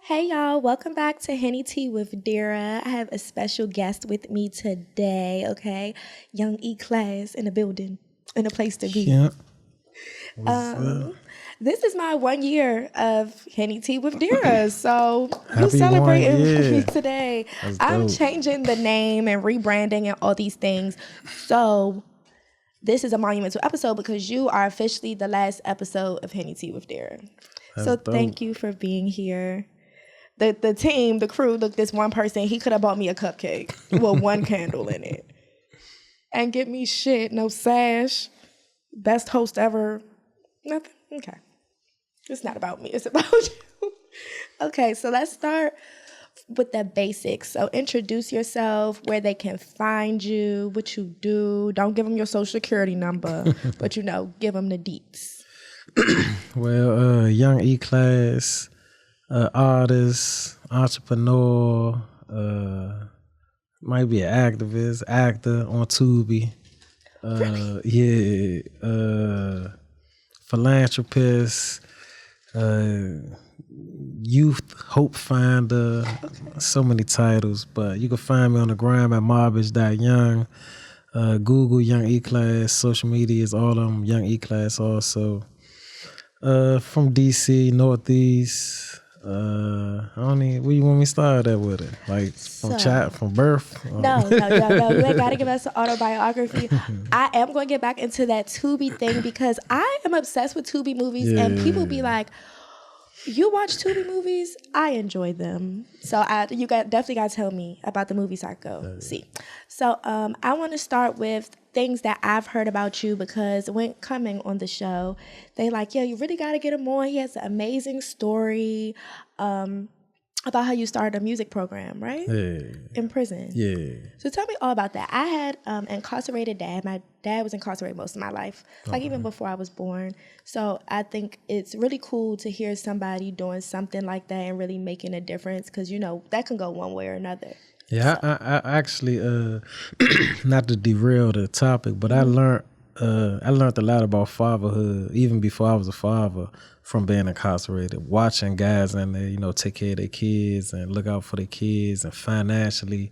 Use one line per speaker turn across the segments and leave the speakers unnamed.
Hey y'all, welcome back to Henny Tea with Dira. I have a special guest with me today, okay? Young E-Class in the building, in a place to be.
Yeah. What's up?
This is my 1 year of Henny Tea with Dira, so you
Happy
celebrating
1
with
year.
me today.
That's
I'm
dope.
changing the name and rebranding and all these things. So this is a monumental episode because you are officially the last episode of Henny Tea with Dira. So
dope.
thank you for being here. The team, the crew, look, this one person, he could have bought me a cupcake with one candle in it. And get me shit, no sash. Best host ever. Nothing. Okay. It's not about me, it's about you. Okay, so let's start with the basics. So introduce yourself, where they can find you, what you do. Don't give them your social security number, but give them the deets.
Well, young E-Class, artist, entrepreneur, might be an activist, actor on Tubi. Philanthropist, youth hope finder, so many titles. But you can find me on the gram at mobbin.young. Google Young E-Class, social media is all of them, Young E-Class also. From DC, Northeast. I don't even, where you want me to start at with it? Like from birth?
No. You ain't got to give us an autobiography. I am going to get back into that Tubi thing because I am obsessed with Tubi movies, and people be like, you watch Tubi movies? I enjoy them. So definitely got to tell me about the movies I go see. So I want to start with things that I've heard about you because when coming on the show, they like, you really got to get him on. He has an amazing story about how you started a music program, right?
Yeah.
In prison.
Yeah.
So tell me all about that. I had incarcerated dad. My dad was incarcerated most of my life, like even before I was born. So I think it's really cool to hear somebody doing something like that and really making a difference because, that can go one way or another.
Yeah, so. I actually, not to derail the topic, but I learned a lot about fatherhood even before I was a father from being incarcerated, watching guys in there, take care of their kids and look out for their kids and financially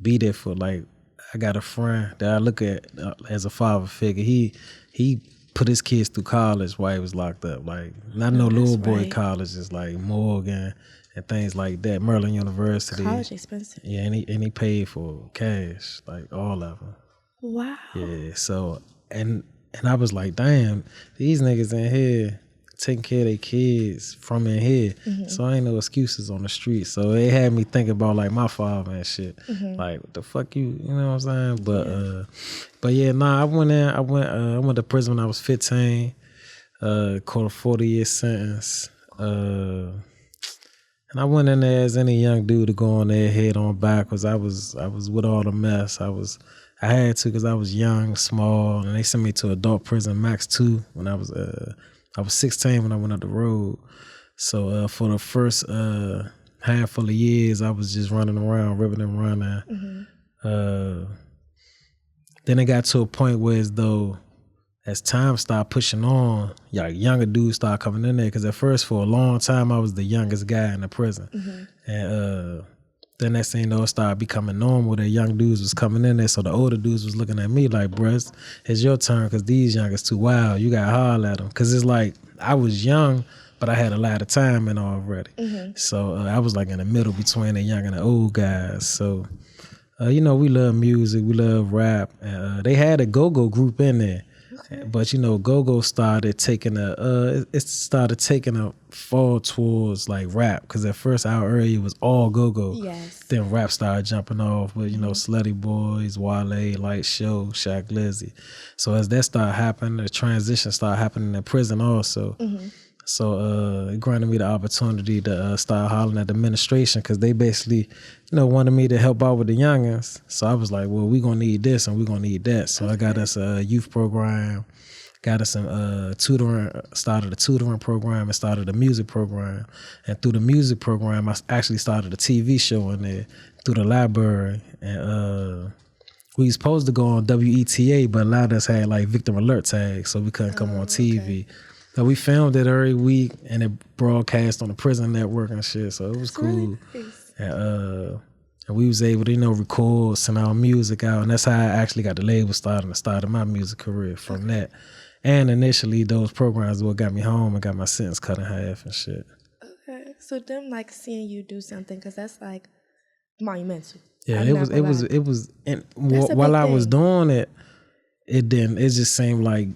be there for, like, I got a friend that I look at as a father figure. He put his kids through college while he was locked up. Like, not no little boy colleges like Morgan and things like that, Maryland University.
College expensive.
Yeah, and he paid for cash, like all of them.
Wow.
Yeah, so, and I was like, damn, these niggas in here taking care of their kids from in here. Mm-hmm. So I ain't no excuses on the street. So it had me thinking about like my father and shit. Mm-hmm. Like, what the fuck you know what I'm saying? But I went to prison when I was 15, caught a 40-year sentence. And I went in there as any young dude to go on there head on backwards. I was with all the mess. I had to because I was young, small, and they sent me to adult prison, max 2, when I was 16 when I went up the road. So for the first handful of years, I was just running around, ripping and running. Mm-hmm. Then it got to a point where as time started pushing on, younger dudes started coming in there. Because at first, for a long time, I was the youngest guy in the prison. Mm-hmm. And then next thing you know, it started becoming normal that young dudes was coming in there. So the older dudes was looking at me like, bruh, it's your turn because these youngers too wild. You got to holler at them. Because it's like, I was young, but I had a lot of time in already. Mm-hmm. So I was like in the middle between the young and the old guys. So, we love music. We love rap. They had a go-go group in there. Okay. But go-go started taking a fall towards like rap, because at first our area was all go-go.
Yes.
Then rap started jumping off with Slutty Boys, Wale, Light Show, Shaq Lizzy. So as that started happening, the transition started happening in prison also. Mm-hmm. So it granted me the opportunity to start hollering at the administration because they basically, wanted me to help out with the youngins. So I was like, well, we're going to need this and we're going to need that. So I got us a youth program, got us some tutoring, started a tutoring program and started a music program. And through the music program, I actually started a TV show in there through the library. And we was supposed to go on WETA, but a lot of us had like victim alert tags, so we couldn't come on TV. Okay. So we filmed it every week, and it broadcast on the prison network and shit. So it was cool. Really nice. And we was able to, record, send our music out, and that's how I actually got the label started and started my music career from that. And initially, those programs what got me home and got my sentence cut in half and shit.
Okay, so them like seeing you do something, because that's like monumental.
Yeah, it was. And while I was doing it, it just seemed like,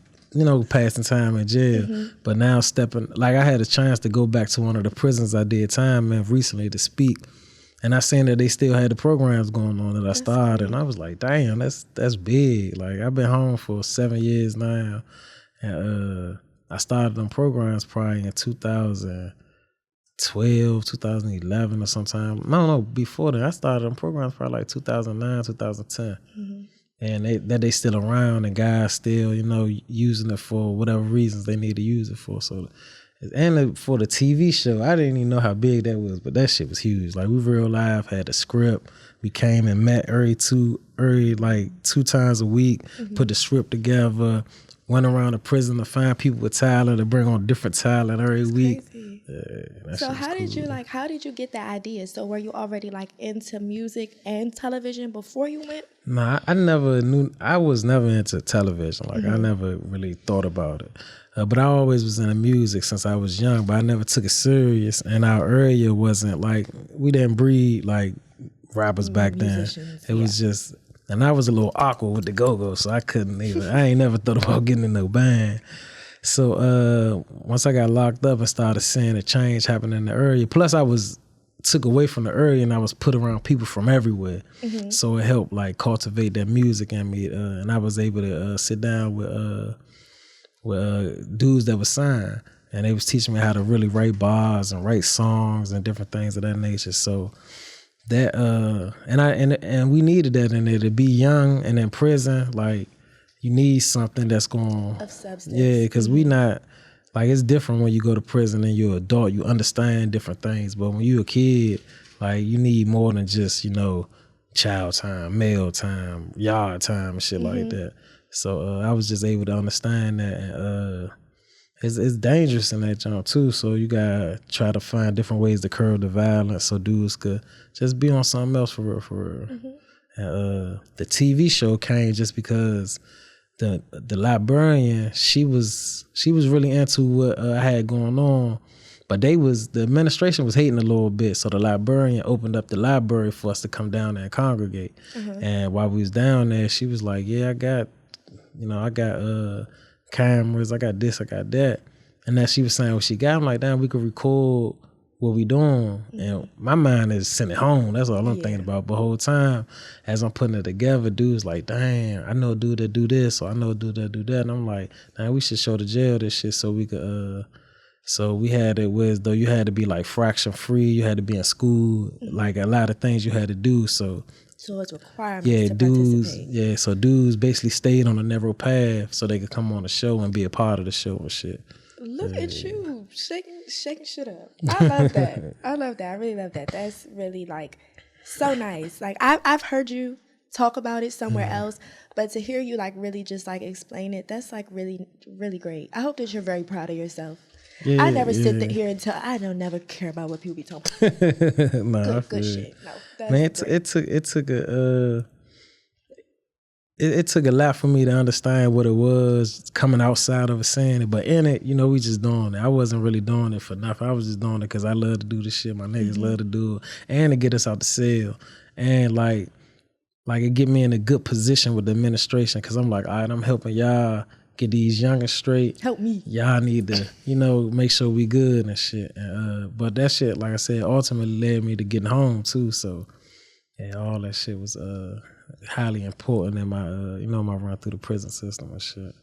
passing time in jail. Mm-hmm. But now I had a chance to go back to one of the prisons I did time in recently to speak. And I seen that they still had the programs going on that I started. Great. And I was like, damn, that's big. Like, I've been home for 7 years now. And I started them programs probably in 2012, 2011 or sometime. I don't know, before that. I started them programs probably like 2009, 2010. Mm-hmm. And they still around and guys still, using it for whatever reasons they need to use it for. So, and for the TV show, I didn't even know how big that was, but that shit was huge. Like, we real live had a script. We came and met like 2 times a week, mm-hmm. put the script together, went around the prison to find people with talent to bring on different talent every week.
Crazy. So how did you get that idea? So were you already like into music and television before you went?
Nah, I was never into television. Like, mm-hmm. I never really thought about it. But I always was into music since I was young, but I never took it serious. And our area wasn't like, we didn't breed like rappers back then. It was just, and I was a little awkward with the go-go, so I ain't never thought about getting in no band. So once I got locked up and started seeing a change happen in the area, plus I was took away from the area and I was put around people from everywhere. Mm-hmm. So it helped like cultivate that music in me. And I was able to sit down with dudes that was signed, and they was teaching me how to really write bars and write songs and different things of that nature. So that and we needed that in there to be young and in prison. Like, you need something that's going
of substance.
Yeah, because we not like, it's different when you go to prison and you're an adult. You understand different things, but when you're a kid, like, you need more than just child time, male time, yard time, and shit mm-hmm. like that. So I was just able to understand that. And, it's dangerous in that jump too. So you gotta try to find different ways to curb the violence so dudes could just be on something else for real. Mm-hmm. And the TV show came just because the librarian, she was really into what I had going on, but the administration was hating a little bit. So the librarian opened up the library for us to come down there and congregate. Mm-hmm. And while we was down there, she was like, yeah, I got cameras, I got this, I got that. And then she was saying what she got. I'm like, damn, we could record what we doing. Mm-hmm. And my mind is send it home. That's all I'm thinking about. But the whole time, as I'm putting it together, dude's like, damn, I know a dude that do this, or I know a dude that do that. And I'm like, damn, we should show the jail this shit so we could, so we had it where though you had to be like fraction free, you had to be in school, mm-hmm. like a lot of things you had to do. So
it's requirements to participate.
Yeah, so dudes basically stayed on a narrow path so they could come on the show and be a part of the show and shit.
Look at you, shaking shit up. I love that. I really love that. That's really like so nice. Like I've heard you talk about it somewhere mm-hmm. else, but to hear you like really just like explain it, that's like really, really great. I hope that you're very proud of yourself. Yeah, I never sit here and tell. I don't never care about what people be talking about.
Nah,
good shit. No, that's
man, it took a lot for me to understand what it was coming outside of it, saying it. But in it, we just doing it. I wasn't really doing it for nothing. I was just doing it because I love to do this shit. My niggas mm-hmm. love to do it, and to get us out the cell, and like it get me in a good position with the administration because I'm like, all right, I'm helping y'all get these youngins straight.
Help me.
Y'all need to, make sure we good and shit. But that shit, like I said, ultimately led me to getting home too. So, yeah, all that shit was highly important in my, my run through the prison system and shit.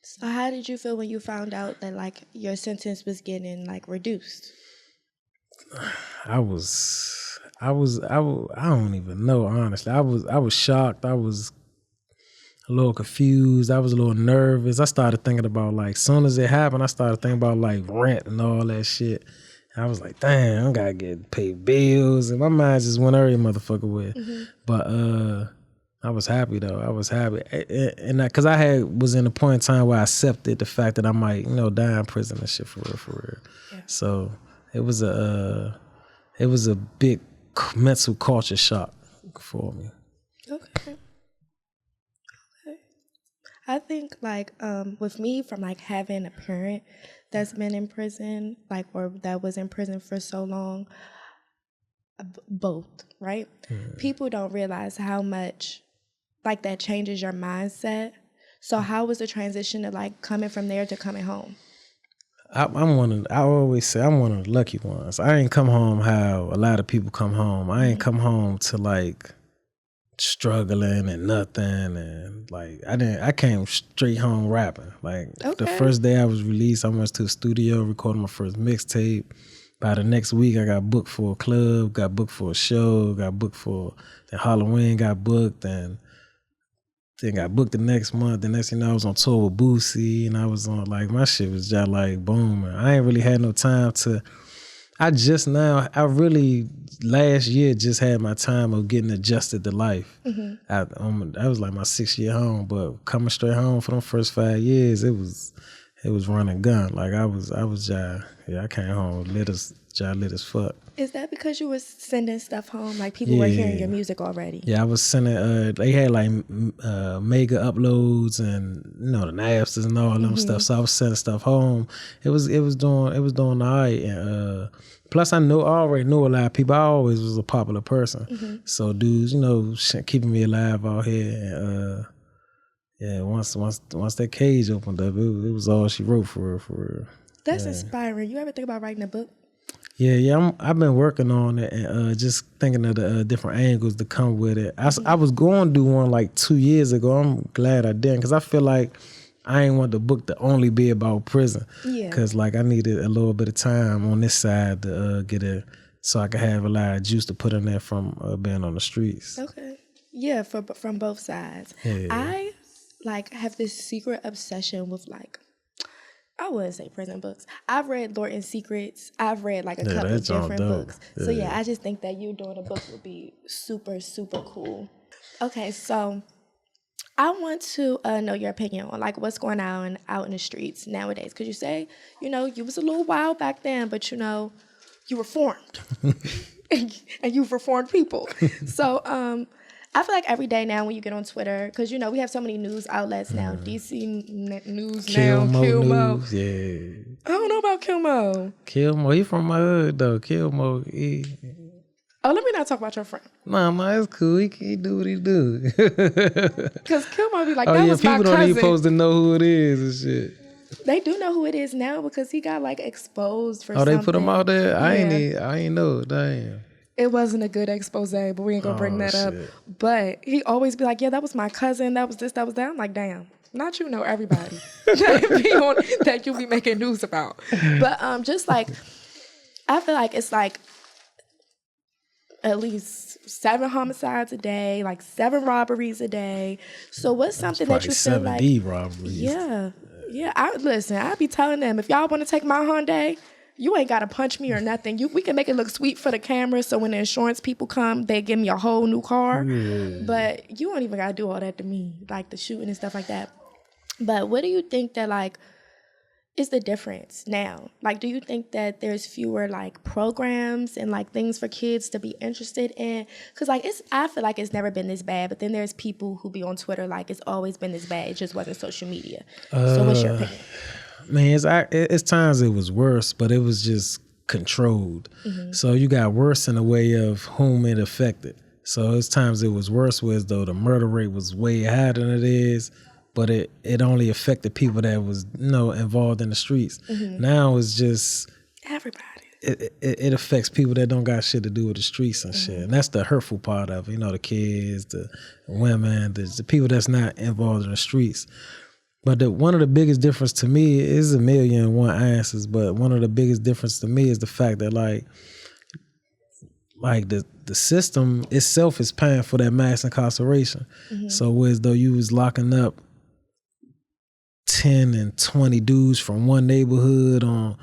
So how did you feel when you found out that like your sentence was getting like reduced?
I don't even know, honestly. I was shocked. I was a little confused. I was a little nervous. I started thinking about like, soon as it happened, I started thinking about like rent and all that shit. I was like, damn, I gotta get paid bills, and my mind just went every motherfucker with. But I was happy though. I was happy, and because I was in a point in time where I accepted the fact that I might, die in prison and shit for real. Yeah. So it was a big mental culture shock for me.
Okay. I think like with me, from like having a parent that's been in prison, like, or that was in prison for so long, both, right? People don't realize how much like that changes your mindset. So how was the transition to like coming from there to coming home?
I always say I'm one of the lucky ones. I ain't come home how a lot of people come home. I ain't come home to like struggling and nothing, and like I came straight home rapping. Like the first day I was released, I went to the studio, recorded my first mixtape. By the next week, I got booked for a club, got booked for a show, got booked for Halloween, got booked, and then got booked the next month. The next thing I was on tour with Boosie, and I was on like, my shit was just like boom. I ain't really had no time to. I really last year just had my time of getting adjusted to life. I was like my 6th year home, but coming straight home for them first 5 years, it was run and gun. Like I came home lit as fuck.
Is that because you was sending stuff home? Like people were hearing your music already? Yeah,
I was sending. They had like mega uploads and the Napsters and all them stuff. So I was sending stuff home. It was doing all right. And plus, I already knew a lot of people. I always was a popular person. So dudes, keeping me alive out here. And once that cage opened up, it was all she wrote for real.
That's inspiring. You ever think about writing a book?
Yeah. I've been working on it and just thinking of the different angles to come with it. I was going to do one like 2 years ago. I'm glad I didn't, because I feel like I ain't want the book to only be about prison. Yeah. Because like I needed a little bit of time on this side to get it, so I could have a lot of juice to put in there from being on the streets. Okay.
Yeah, from both sides. Yeah. I like have this secret obsession with like, I wouldn't say prison books. I've read Lord and Secrets. I've read like a couple of different books. Yeah. So yeah, I just think that you doing a book would be super, super cool. Okay, so I want to know your opinion on like what's going on out in the streets nowadays. Because you say, you was a little wild back then, but you reformed. and you've reformed people. So I feel like every day now when you get on Twitter, because, we have so many news outlets now. DC News now, Kilmo.
News, yeah.
I don't know about Kilmo.
Kilmo, he from my hood, though. Kilmo,
Oh, let me not talk about your friend.
Nah, it's cool. He do what he do.
Because Kilmo be like, that was my cousin.
People don't even supposed to know who it is and shit.
They do know who it is now because he got, like, exposed for something.
Oh, they put him out there? Yeah. I ain't know. Damn.
It wasn't a good expose, but we ain't gonna bring that up. But he always be like, yeah, that was my cousin. That was this, that was that. I'm like, damn, not you know everybody that you be making news about. But just like, I feel like it's like at least 7 homicides a day, like 7 robberies a day. So what's something that you feel like?
70 robberies.
Yeah. I be telling them, if y'all want to take my Hyundai, you ain't got to punch me or nothing. We can make it look sweet for the camera, so when the insurance people come, they give me a whole new car. Yeah. But you don't even got to do all that to me, like the shooting and stuff like that. But what do you think that, like, is the difference now? Like, do you think that there's fewer, like, programs and, like, things for kids to be interested in? Because, like, I feel like it's never been this bad, but then there's people who be on Twitter like it's always been this bad. It just wasn't social media. So what's your opinion?
Man, it's times it was worse, but it was just controlled. So you got worse in the way of whom it affected. So it's times it was worse, whereas though the murder rate was way higher than it is, but it only affected people that was involved in the streets. Now it's just
everybody.
It affects people that don't got shit to do with the streets and shit. And that's the hurtful part of it. The kids, the women, the people that's not involved in the streets. But one of the biggest difference to me is a million and one answers, but one of the biggest difference to me is the fact that like the system itself is paying for that mass incarceration. So whereas though you was locking up 10 and 20 dudes from one neighborhood on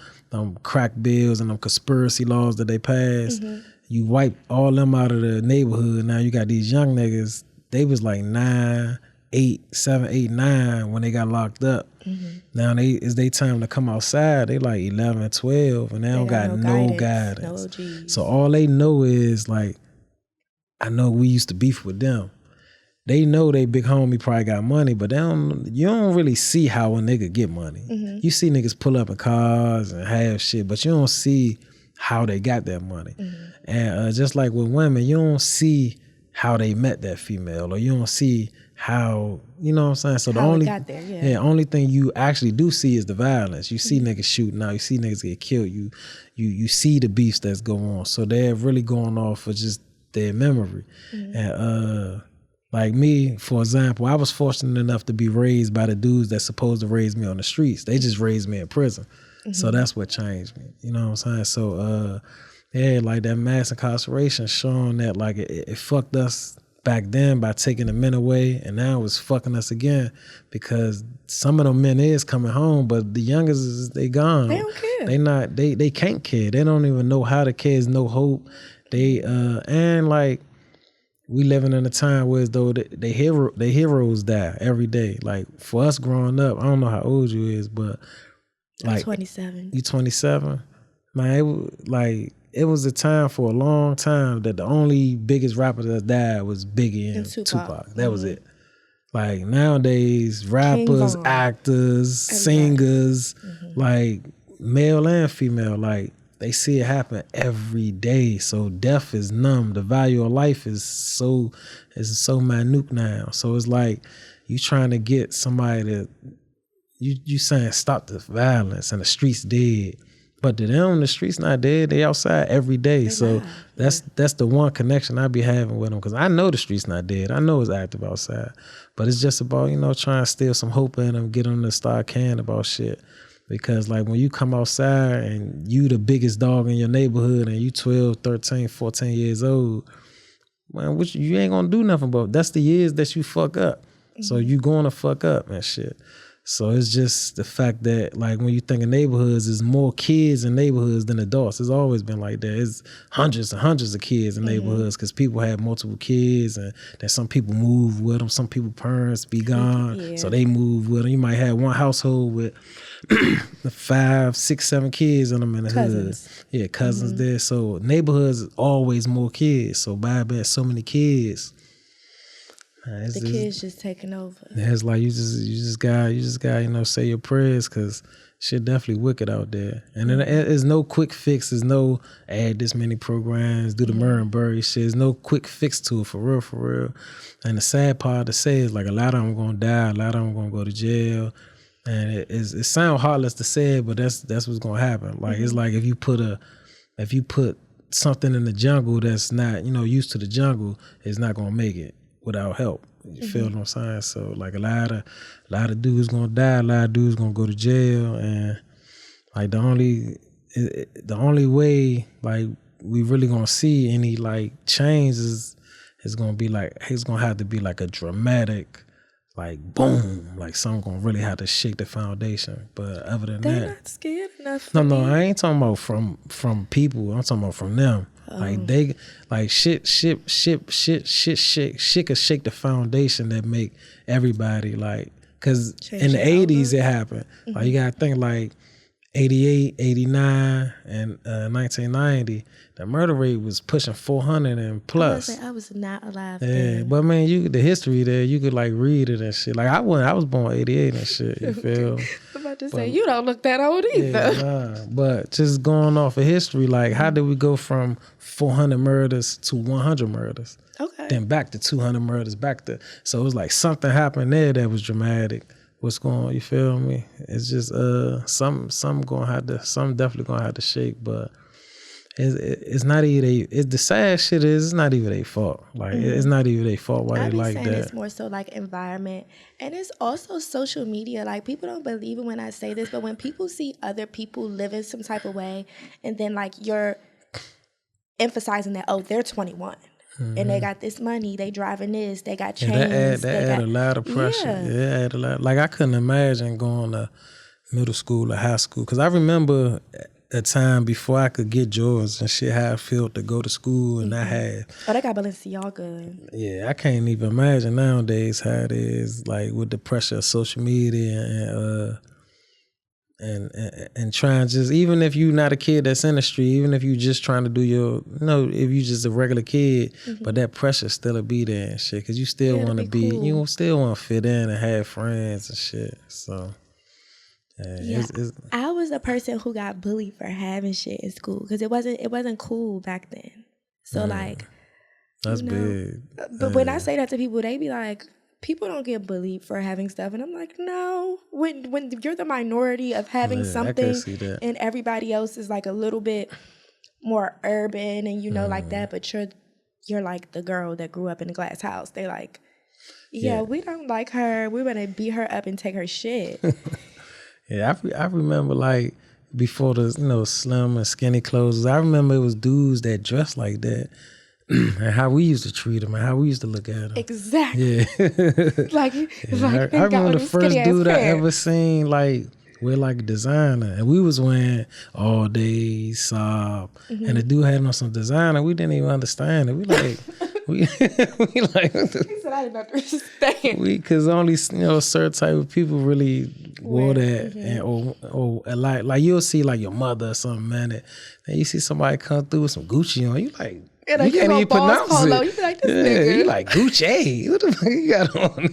crack bills and them conspiracy laws that they passed, you wipe all them out of the neighborhood. Now you got these young niggas, they was like 9, 8, 7, 8, 9 when they got locked up. Now it's their time to come outside. They like 11, 12, and they don't got no guidance.
No,
so all they know is like, I know we used to beef with them. They know they big homie probably got money, but you don't really see how a nigga get money. You see niggas pull up in cars and have shit, but you don't see how they got that money. And just like with women, you don't see how they met that female, or you don't see how, you know what I'm saying? So
how it got there,
only thing you actually do see is the violence. You see niggas shooting out, you see niggas get killed, you see the beefs that's going on. So they're really going off of just their memory. And like me, for example, I was fortunate enough to be raised by the dudes that's supposed to raise me on the streets. They just raised me in prison. So that's what changed me. You know what I'm saying? So like that mass incarceration showing that like it fucked us back then by taking the men away, and now it's fucking us again because some of them men is coming home, but the youngest they gone.
They don't care.
They can't care. They don't even know how to care. There's no hope. They and like we living in a time where as though they heroes die every day. Like for us growing up, I don't know how old you is, but like
I'm 27.
You 27? Man, it was a time for a long time that the only biggest rapper that died was Biggie and Tupac. That was it. Like nowadays, rappers, actors, singers, like male and female, like they see it happen every day. So death is numb. The value of life is so minute now. So it's like you trying to get somebody to you saying stop the violence and the streets dead. But to them, the streets not dead. They outside every day. So that's the one connection I be having with them, because I know the streets not dead. I know it's active outside. But it's just about, trying to steal some hope in them, get them to start caring about shit. Because like when you come outside and you the biggest dog in your neighborhood and you 12, 13, 14 years old, man, you ain't gonna do nothing about. That's the years that you fuck up. So you going to fuck up and shit. So it's just the fact that like when you think of neighborhoods, there's more kids in neighborhoods than adults. It's always been like that. It's hundreds and hundreds of kids in neighborhoods because people have multiple kids, and then some people move with them. Some people parents be gone, so they move with them. You might have one household with 5, 6, 7 kids in them in the hood. Yeah, cousins there. So neighborhoods always more kids. So by being so many kids,
the kids just taking over.
It's like you just got say your prayers, because shit definitely wicked out there. And then there's no quick fix. There's no add this many programs, do the Murray and Burry shit. There's no quick fix to it, for real. And the sad part to say is like a lot of them gonna die, a lot of them gonna go to jail. And it sounds heartless to say it, but that's what's gonna happen. Like it's like if you put something in the jungle that's not used to the jungle, it's not gonna make it without help. You feel what I'm saying? So like a lot of dudes gonna die, a lot of dudes gonna go to jail, and like the only way like we really gonna see any like change is gonna be like it's gonna have to be like a dramatic like boom, like something gonna really have to shake the foundation. But other than
they're
that,
not scared enough.
No, I ain't talking about from people. I'm talking about from them. Like they like shit could shake the foundation that make everybody like, because in the 80s it happened. Like you gotta think like 88, 89, and 1990, the murder rate was pushing 400 and plus.
I was not alive
then. But man, the history there, you could like read it and shit. Like I was born 88 and shit, you feel?
I'm about to say, you don't look that old either.
Yeah, but just going off of history, like how did we go from 400 murders to 100 murders?
Okay.
Then back to 200 murders, so it was like something happened there that was dramatic. What's going on? You feel me? It's just some definitely gonna have to shake, but it's not even the sad shit is it's not even their fault. Like it's not even their fault why they like that.
It's more so like environment, and it's also social media. Like people don't believe it when I say this, but when people see other people living some type of way, and then like you're emphasizing that, oh, they're 21. And they got this money, they driving this, they got chains.
That add a lot of pressure. Yeah, add a lot. Like I couldn't imagine going to middle school or high school, because I remember a time before I could get Jordans and shit, how I felt to go to school, and I had.
Oh, they got Balenciaga.
Yeah, I can't even imagine nowadays how it is, like with the pressure of social media and trying just, even if you're not a kid that's in the street, even if you just trying to do your, if you just a regular kid, but that pressure still be there and shit, because you still want to be, cool. You still want to fit in and have friends and shit. So
I was a person who got bullied for having shit in school because it wasn't cool back then. So like,
that's big.
But when I say that to people, they be like, people don't get bullied for having stuff, and I'm like, no. When you're the minority of having something, and everybody else is like a little bit more urban and like that, but you're like the girl that grew up in a glass house. They like, we don't like her. We want to beat her up and take her shit.
Yeah, I remember like before the slim and skinny clothes. I remember it was dudes that dressed like that. And how we used to treat them and how we used to look at them.
Exactly.
Yeah.
I
remember the first dude I ever seen like wear like designer, and we was wearing all day Saab, and the dude had on some designer. We didn't even understand it. We like, we like.
He said I didn't understand.
Because only certain type of people really wore that, and or like you'll see like your mother or something, man. And you see somebody come through with some Gucci on, you like. You can't even pronounce
polo.
it.
You be like, this nigga.
You like Gucci. What the fuck you got on?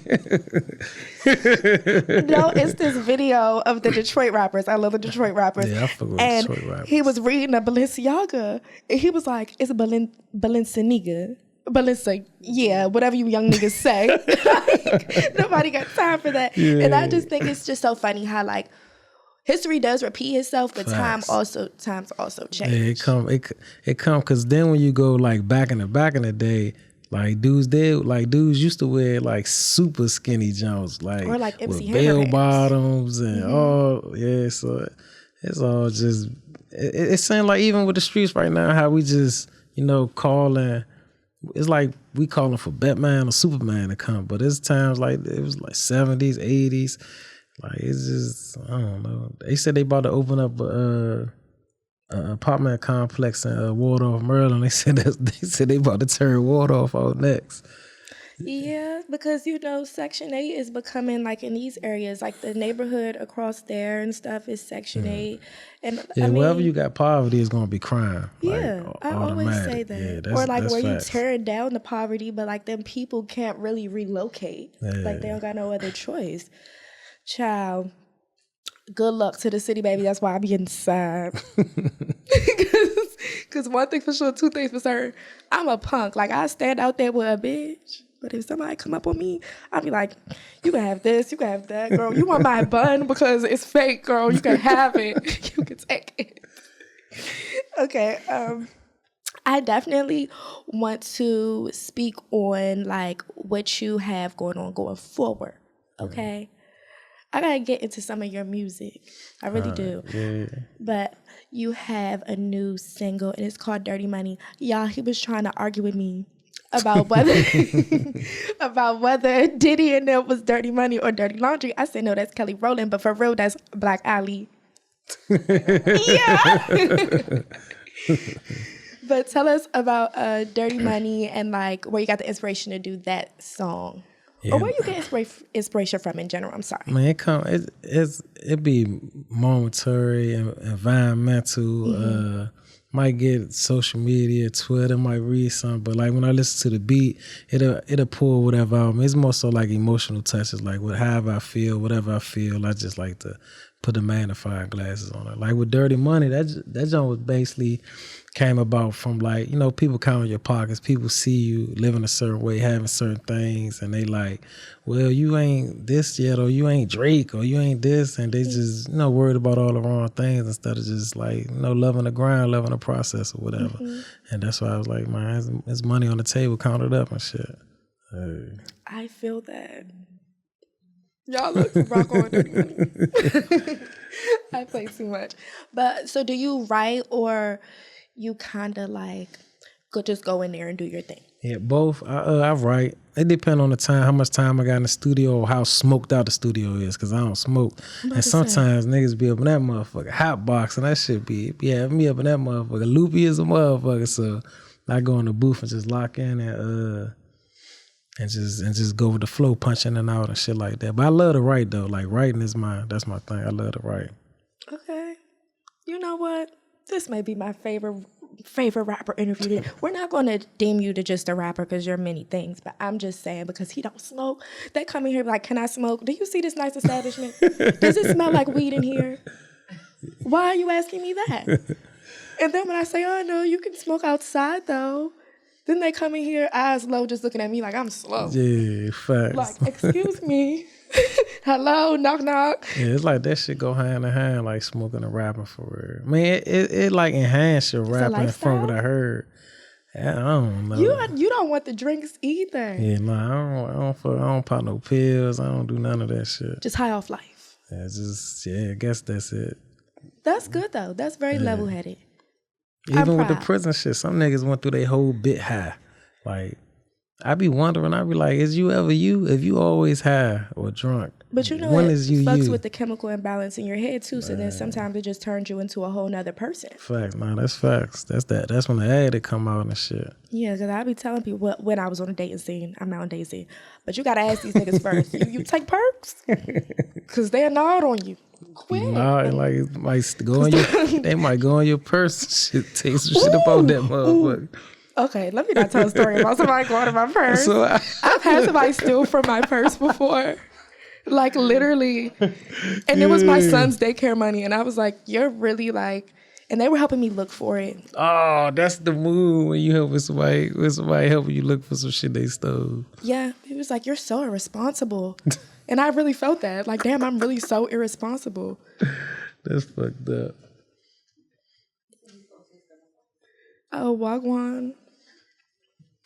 No, it's this video of the Detroit rappers. I love the Detroit rappers.
Yeah, I fuck with Detroit rappers.
He was reading a Balenciaga, and he was like, it's a Balenciaga. Whatever you young niggas say. Like, nobody got time for that. Yeah. And I just think it's just so funny how like, history does repeat itself, but times also change.
Yeah, it come because then when you go like back in the day, like dudes used to wear like super skinny Jones, like
or like MC
with bell bottoms and all. Yeah, so it's all just it seems like even with the streets right now, how we just calling. It's like we calling for Batman or Superman to come, but it's times like it was like 70s, 80s. Like it's just, I don't know. They said they about to open up an apartment complex in Waldorf, Maryland. They said they about to turn Waldorf out next.
Yeah, because Section 8 is becoming like in these areas, like the neighborhood across there and stuff is Section 8. And
wherever you got poverty is gonna be crime.
Yeah,
like,
I always say that.
Yeah,
or like where
facts.
you tearing down the poverty, but like them people can't really relocate.
Yeah.
Like they don't got no other choice. Child, good luck to the city, baby. That's why I be inside. Because one thing for sure, two things for certain. I'm a punk. Like, I stand out there with a bitch. But if somebody come up on me, I'll be like, you can have this, you can have that, girl. You want my bun because it's fake, girl. You can have it. You can take it. Okay. I definitely want to speak on, like, what you have going forward. Okay? I gotta get into some of your music. I really do.
Yeah.
But you have a new single, and it's called Dirty Money. Y'all, he was trying to argue with me about whether Diddy and them was Dirty Money or Dirty Laundry. I said, no, that's Kelly Rowland, but for real, that's Black Ali. Yeah. But tell us about Dirty Money and like where you got the inspiration to do that song. Yeah. Or where you get inspiration from in general? I'm sorry.
Man, it be momentary and environmental. Might get social media, Twitter, might read something, but like when I listen to the beat, it'll pull whatever out. It's more so like emotional touches, like however I feel, whatever I feel. I just like to put the magnifying glasses on it. Like with Dirty Money, that joint was basically came about from like, you know, people count your pockets, people see you living a certain way, having certain things, and they like, well, you ain't this yet, or you ain't Drake, or you ain't this, and they just, you know, worried about all the wrong things instead of just like, you know, loving the grind, loving the process or whatever. Mm-hmm. And that's why I was like, man, it's money on the table, count it up and shit.
I feel that. Y'all look rock on Dirty Money. I play too much. But so do you write, or you kind of like just go in there and do your thing?
Yeah, both. I write. It depends on the time, how much time I got in the studio, or how smoked out the studio is, because I don't smoke. And sometimes niggas be up in that motherfucker hot box, and that shit be me up in that motherfucker loopy as a motherfucker. So I go in the booth and just lock in and just go with the flow, punching in and out and shit like that. But I love to write though. Like writing is that's my thing. I love to write.
Okay. You know what? This may be my favorite rapper interview. We're not going to deem you to just a rapper because you're many things, but I'm just saying because he don't smoke. They come in here like, can I smoke? Do you see this nice establishment? Does it smell like weed in here? Why are you asking me that? And then when I say, oh no, you can smoke outside though. Then they come in here, eyes low, just looking at me like I'm slow.
Yeah, facts.
Like, excuse me. Hello, knock, knock.
Yeah, it's like that shit go hand in hand, like smoking and rapping for real. I mean, it like enhance your rapping from what I heard. I don't know.
You don't want the drinks either.
Yeah, I don't pop no pills. I don't do none of that shit.
Just high off life.
I guess that's it.
That's good though. That's very level-headed.
Even with the prison shit, some niggas went through their whole bit high. Like, I be wondering, I be like, is you ever you? If you always high or drunk,
but you know, when is you fucks with the chemical imbalance in your head too. So then sometimes it just turns you into a whole nother person.
Facts, man, that's facts. That's when the addict come out and shit.
Yeah, because I be telling people when I was on a dating scene, I'm not on a dating scene, but you gotta ask these niggas first. You take perks? Because they're not on you. Quick.
Nah, like it might go in they might go in your purse and shit, take some shit about that motherfucker.
Okay, let me not tell a story about somebody going in my purse. So I've had somebody steal from my purse before. Like literally. And it was my son's daycare money. And I was like, you're really like, and they were helping me look for it.
Oh, that's the move when you helping somebody helping you look for some shit they stole.
Yeah. He was like, you're so irresponsible. And I really felt that. Like, damn, I'm really so irresponsible.
That's fucked up.
Oh, Wagwan.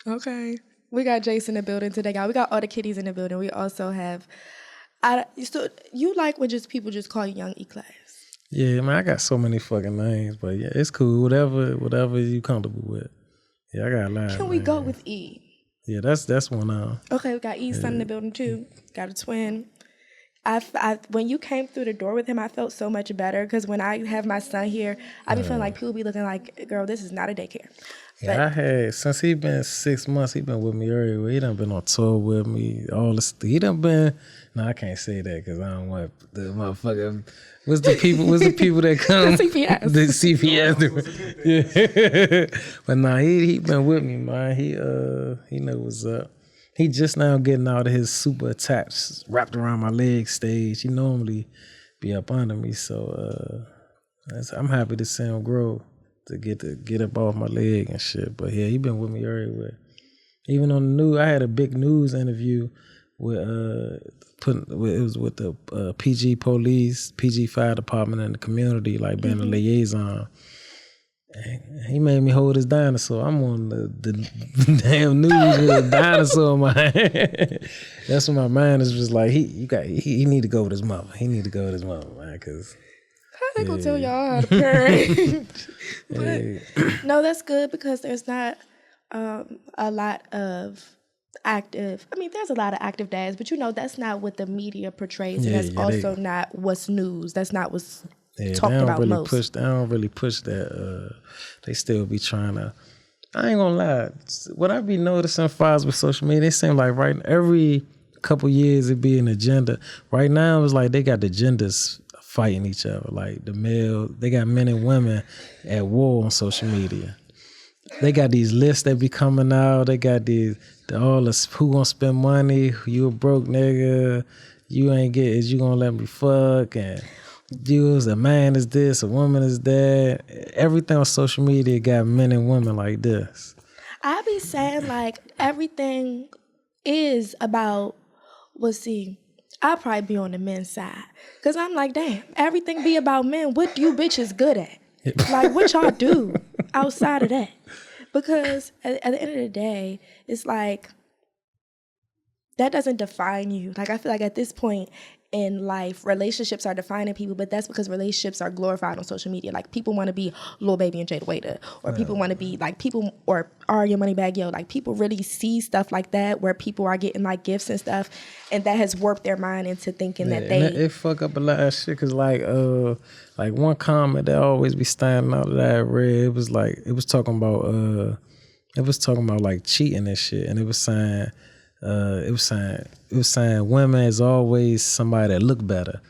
Okay. We got Jason in the building today, y'all. We got all the kitties in the building. We also have... you like when people just call you Young E-Class? Yeah,
man, I got so many fucking names, but yeah, it's cool. Whatever you comfortable with. Yeah, I got a lot.
Can we go with E?
Yeah, that's one.
Okay, we got E's son in the building too. Got a twin. When you came through the door with him, I felt so much better because when I have my son here, I be feeling like people be looking like, girl, this is not a daycare.
Yeah, I had, since he been 6 months, he been with me everywhere. He done been on tour with me. He done been, no, I can't say that because I don't want the motherfucker. What's the people that come?
The CPS.
The CPS. Yeah. But nah, he been with me, man. He know what's up. He just now getting out of his super attached, wrapped around my leg stage. He normally be up under me, so I'm happy to see him grow, to get up off my leg and shit. But yeah, he been with me everywhere. Even on the news, I had a big news interview with it was with the PG police, PG fire department in the community, like being a liaison. And he made me hold his dinosaur. I'm on the damn news with a dinosaur in my hand. That's when my mind is just like, he need to go with his mother. He need to go with his mother, man, because
how they gonna tell y'all how to parent? But no, that's good because there's not a lot of active. I mean, there's a lot of active dads, but that's not what the media portrays, and that's also not what's news. That's not what's talked about
really
most.
They don't really push that. They still be trying to. I ain't gonna lie. What I be noticing files with social media, it seem like every couple years it be an agenda. Right now it's like they got the genders fighting each other. Like they got men and women at war on social media. They got these lists that be coming out. They got who gonna spend money, you a broke nigga, you ain't you gonna let me fuck, and views, a man is this, a woman is that. Everything on social media got men and women like this.
I be saying like everything is about, well, see, I'll probably be on the men's side. Because I'm like, damn, everything be about men. What you bitches good at? Like, what y'all do outside of that? Because at the end of the day, it's like, that doesn't define you. Like, I feel like at this point in life, relationships are defining people, but that's because relationships are glorified on social media. Like, people want to be Lil Baby and Jada, or people want to be like people, or are your money bag yo. Like, people really see stuff like that where people are getting like gifts and stuff, and that has warped their mind into thinking that they.
And it fuck up a lot of shit, cause like one comment that always be standing out that I read, it was talking about like cheating and shit, and it was saying women is always somebody that look better.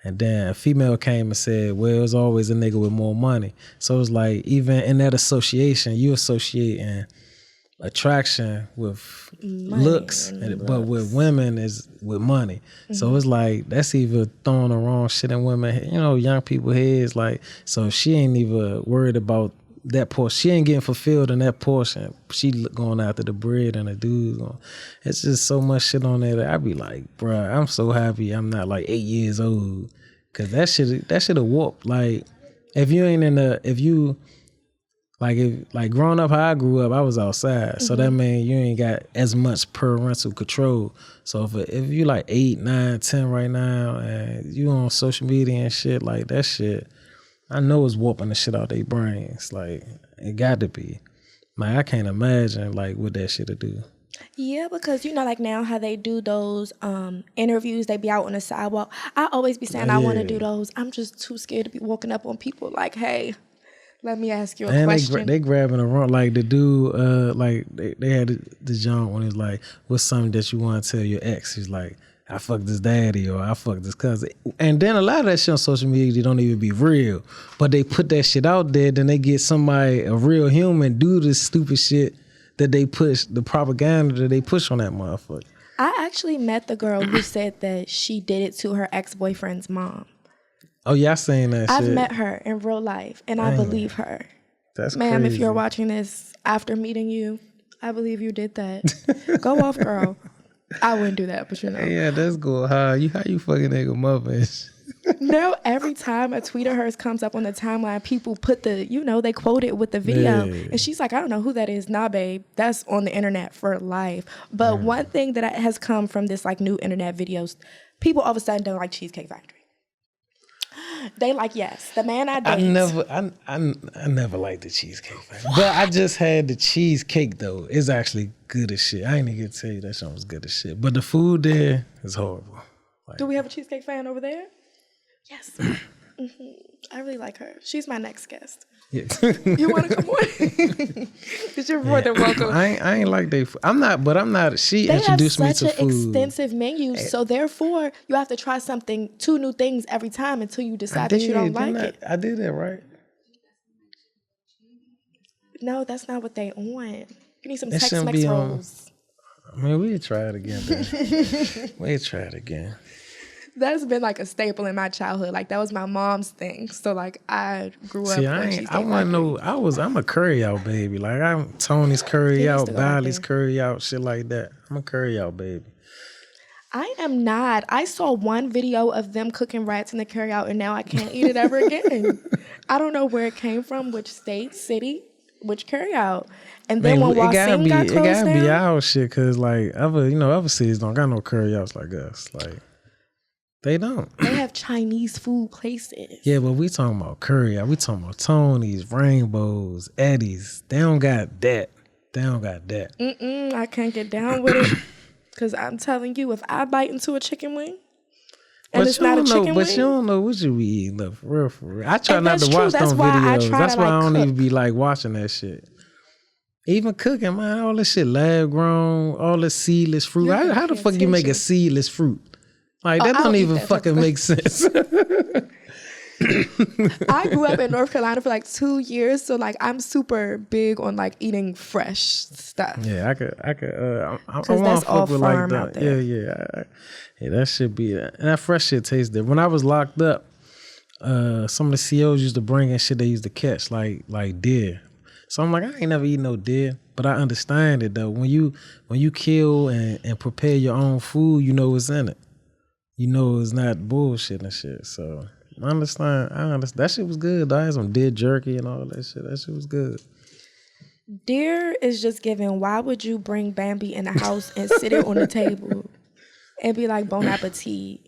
And then a female came and said, well, it was always a nigga with more money. So it's like, even in that association, you associating attraction with
money
looks, but with women is with money. Mm-hmm. So it's like, that's either throwing the wrong shit in women, young people heads. Like, so she ain't even worried about that portion. She ain't getting fulfilled in that portion. She going after the bread and the dudes. It's just so much shit on there that I be like, bruh, I'm so happy I'm not like 8 years old. Cause that shit have warped. Like, if growing up how I grew up, I was outside. Mm-hmm. So that means you ain't got as much parental control. So if you like 8, 9, 10 right now and you on social media and shit, like that shit, I know it's warping the shit out their brains. Like, it got to be. Like, I can't imagine, like, what that shit'll do.
Yeah, because, like, now how they do those interviews, they be out on the sidewalk. I always be saying I want to do those. I'm just too scared to be walking up on people like, hey, let me ask you a question.
They grabbing the wrong, like, the dude, like, they had the joint when he was like, what's something that you want to tell your ex? He's like, I fucked this daddy, or I fucked this cousin. And then a lot of that shit on social media don't even be real. But they put that shit out there, then they get somebody, a real human, do this stupid shit that they push, the propaganda that they push on that motherfucker.
I actually met the girl who said that she did it to her ex-boyfriend's mom.
Oh, yeah, I seen that shit.
I've met her in real life, and I believe her.
That's
Ma'am,
crazy.
If you're watching this after meeting you, I believe you did that. Go off, girl. I wouldn't do that, but
Yeah, that's good. How you fucking nigga Mobbin?
Now, every time a tweet of hers comes up on the timeline, people put they quote it with the video. Yeah. And she's like, I don't know who that is. Nah, babe, that's on the internet for life. But one thing that has come from this like new internet videos, people all of a sudden don't like Cheesecake Factory. They like, yes, the man I date.
I never liked the Cheesecake Factory. But I just had the cheesecake though. It's actually good as shit. I ain't even gonna tell you that shit was good as shit. But the food there is horrible. Like,
do we have a cheesecake fan over there? Yes. Mm-hmm. I really like her. She's my next guest. Yeah. You want to come on? Because you're more than welcome.
I ain't like they. I'm not. She introduced me to food. They have such an
extensive menu, so therefore you have to try two new things every time until you decide that you don't like it.
I did that right.
No, that's not what they want. You need some Tex-Mex rolls.
We'll try it again, baby. We'll try it again.
That's been like a staple in my childhood. Like that was my mom's thing. So like I grew up.
I'm a curry out baby. Like I'm Tony's curry out, Bally's curry out, shit like that. I'm a curry out baby.
I am not. I saw one video of them cooking rats in the curry out, and now I can't eat it ever again. I don't know where it came from, which state, city, which curry out. And then when Wasim got closed down,
it gotta be our shit, cause like other cities don't got no curry outs like us. Like. They don't.
They have Chinese food places.
Yeah, but we talking about curry out. We talking about Tony's, Rainbows, Eddie's. They don't got that.
I can't get down with it. Because I'm telling you, if I bite into a chicken wing, and it's not a chicken wing.
But you don't know what you be eating, though, for real. I try not to watch them videos. That's why I don't even be like watching that shit. Even cooking, man, all this shit lab grown, all this seedless fruit. How the fuck you make a seedless fruit? Like, that don't even fucking make sense.
I grew up in North Carolina for like 2 years, so like I'm super big on like eating fresh stuff.
Yeah, I could. I
that's all farm out there.
Yeah, that should be. And that fresh shit tastes good. When I was locked up, some of the COs used to bring in shit they used to catch, like deer. So I'm like, I ain't never eat no deer, but I understand it though. When you kill and prepare your own food, you know what's in it. You know it's not bullshit and shit. So I understand. That shit was good. I had some deer jerky and all that shit. That shit was good.
Deer is just giving. Why would you bring Bambi in the house and sit it on the table and be like, bon appetit?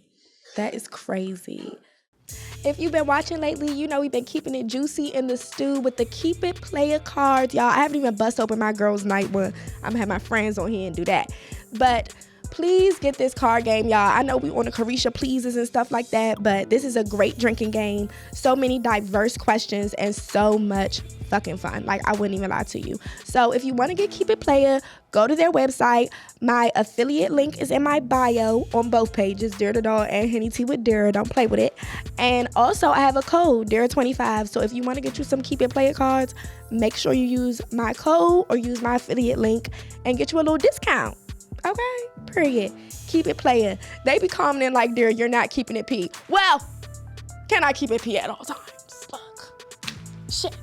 That is crazy. If you've been watching lately, you know we've been keeping it juicy in the stew with the Keep It Player cards. Y'all, I haven't even bust open my girls' night one. I'm gonna have my friends on here and do that. But please get this card game, y'all. I know we on the Carisha pleases and stuff like that, but this is a great drinking game. So many diverse questions and so much fucking fun. Like, I wouldn't even lie to you. So if you want to get Keep It Player, go to their website. My affiliate link is in my bio on both pages, Dira the Dog and Henny T with Dira. Don't play with it. And also, I have a code, Dira25. So if you want to get you some Keep It Player cards, make sure you use my code or use my affiliate link and get you a little discount. Okay? Period. Keep It Player. They be commenting like, Dira, you're not keeping it P. Well, can I keep it P at all times? Look. Shit.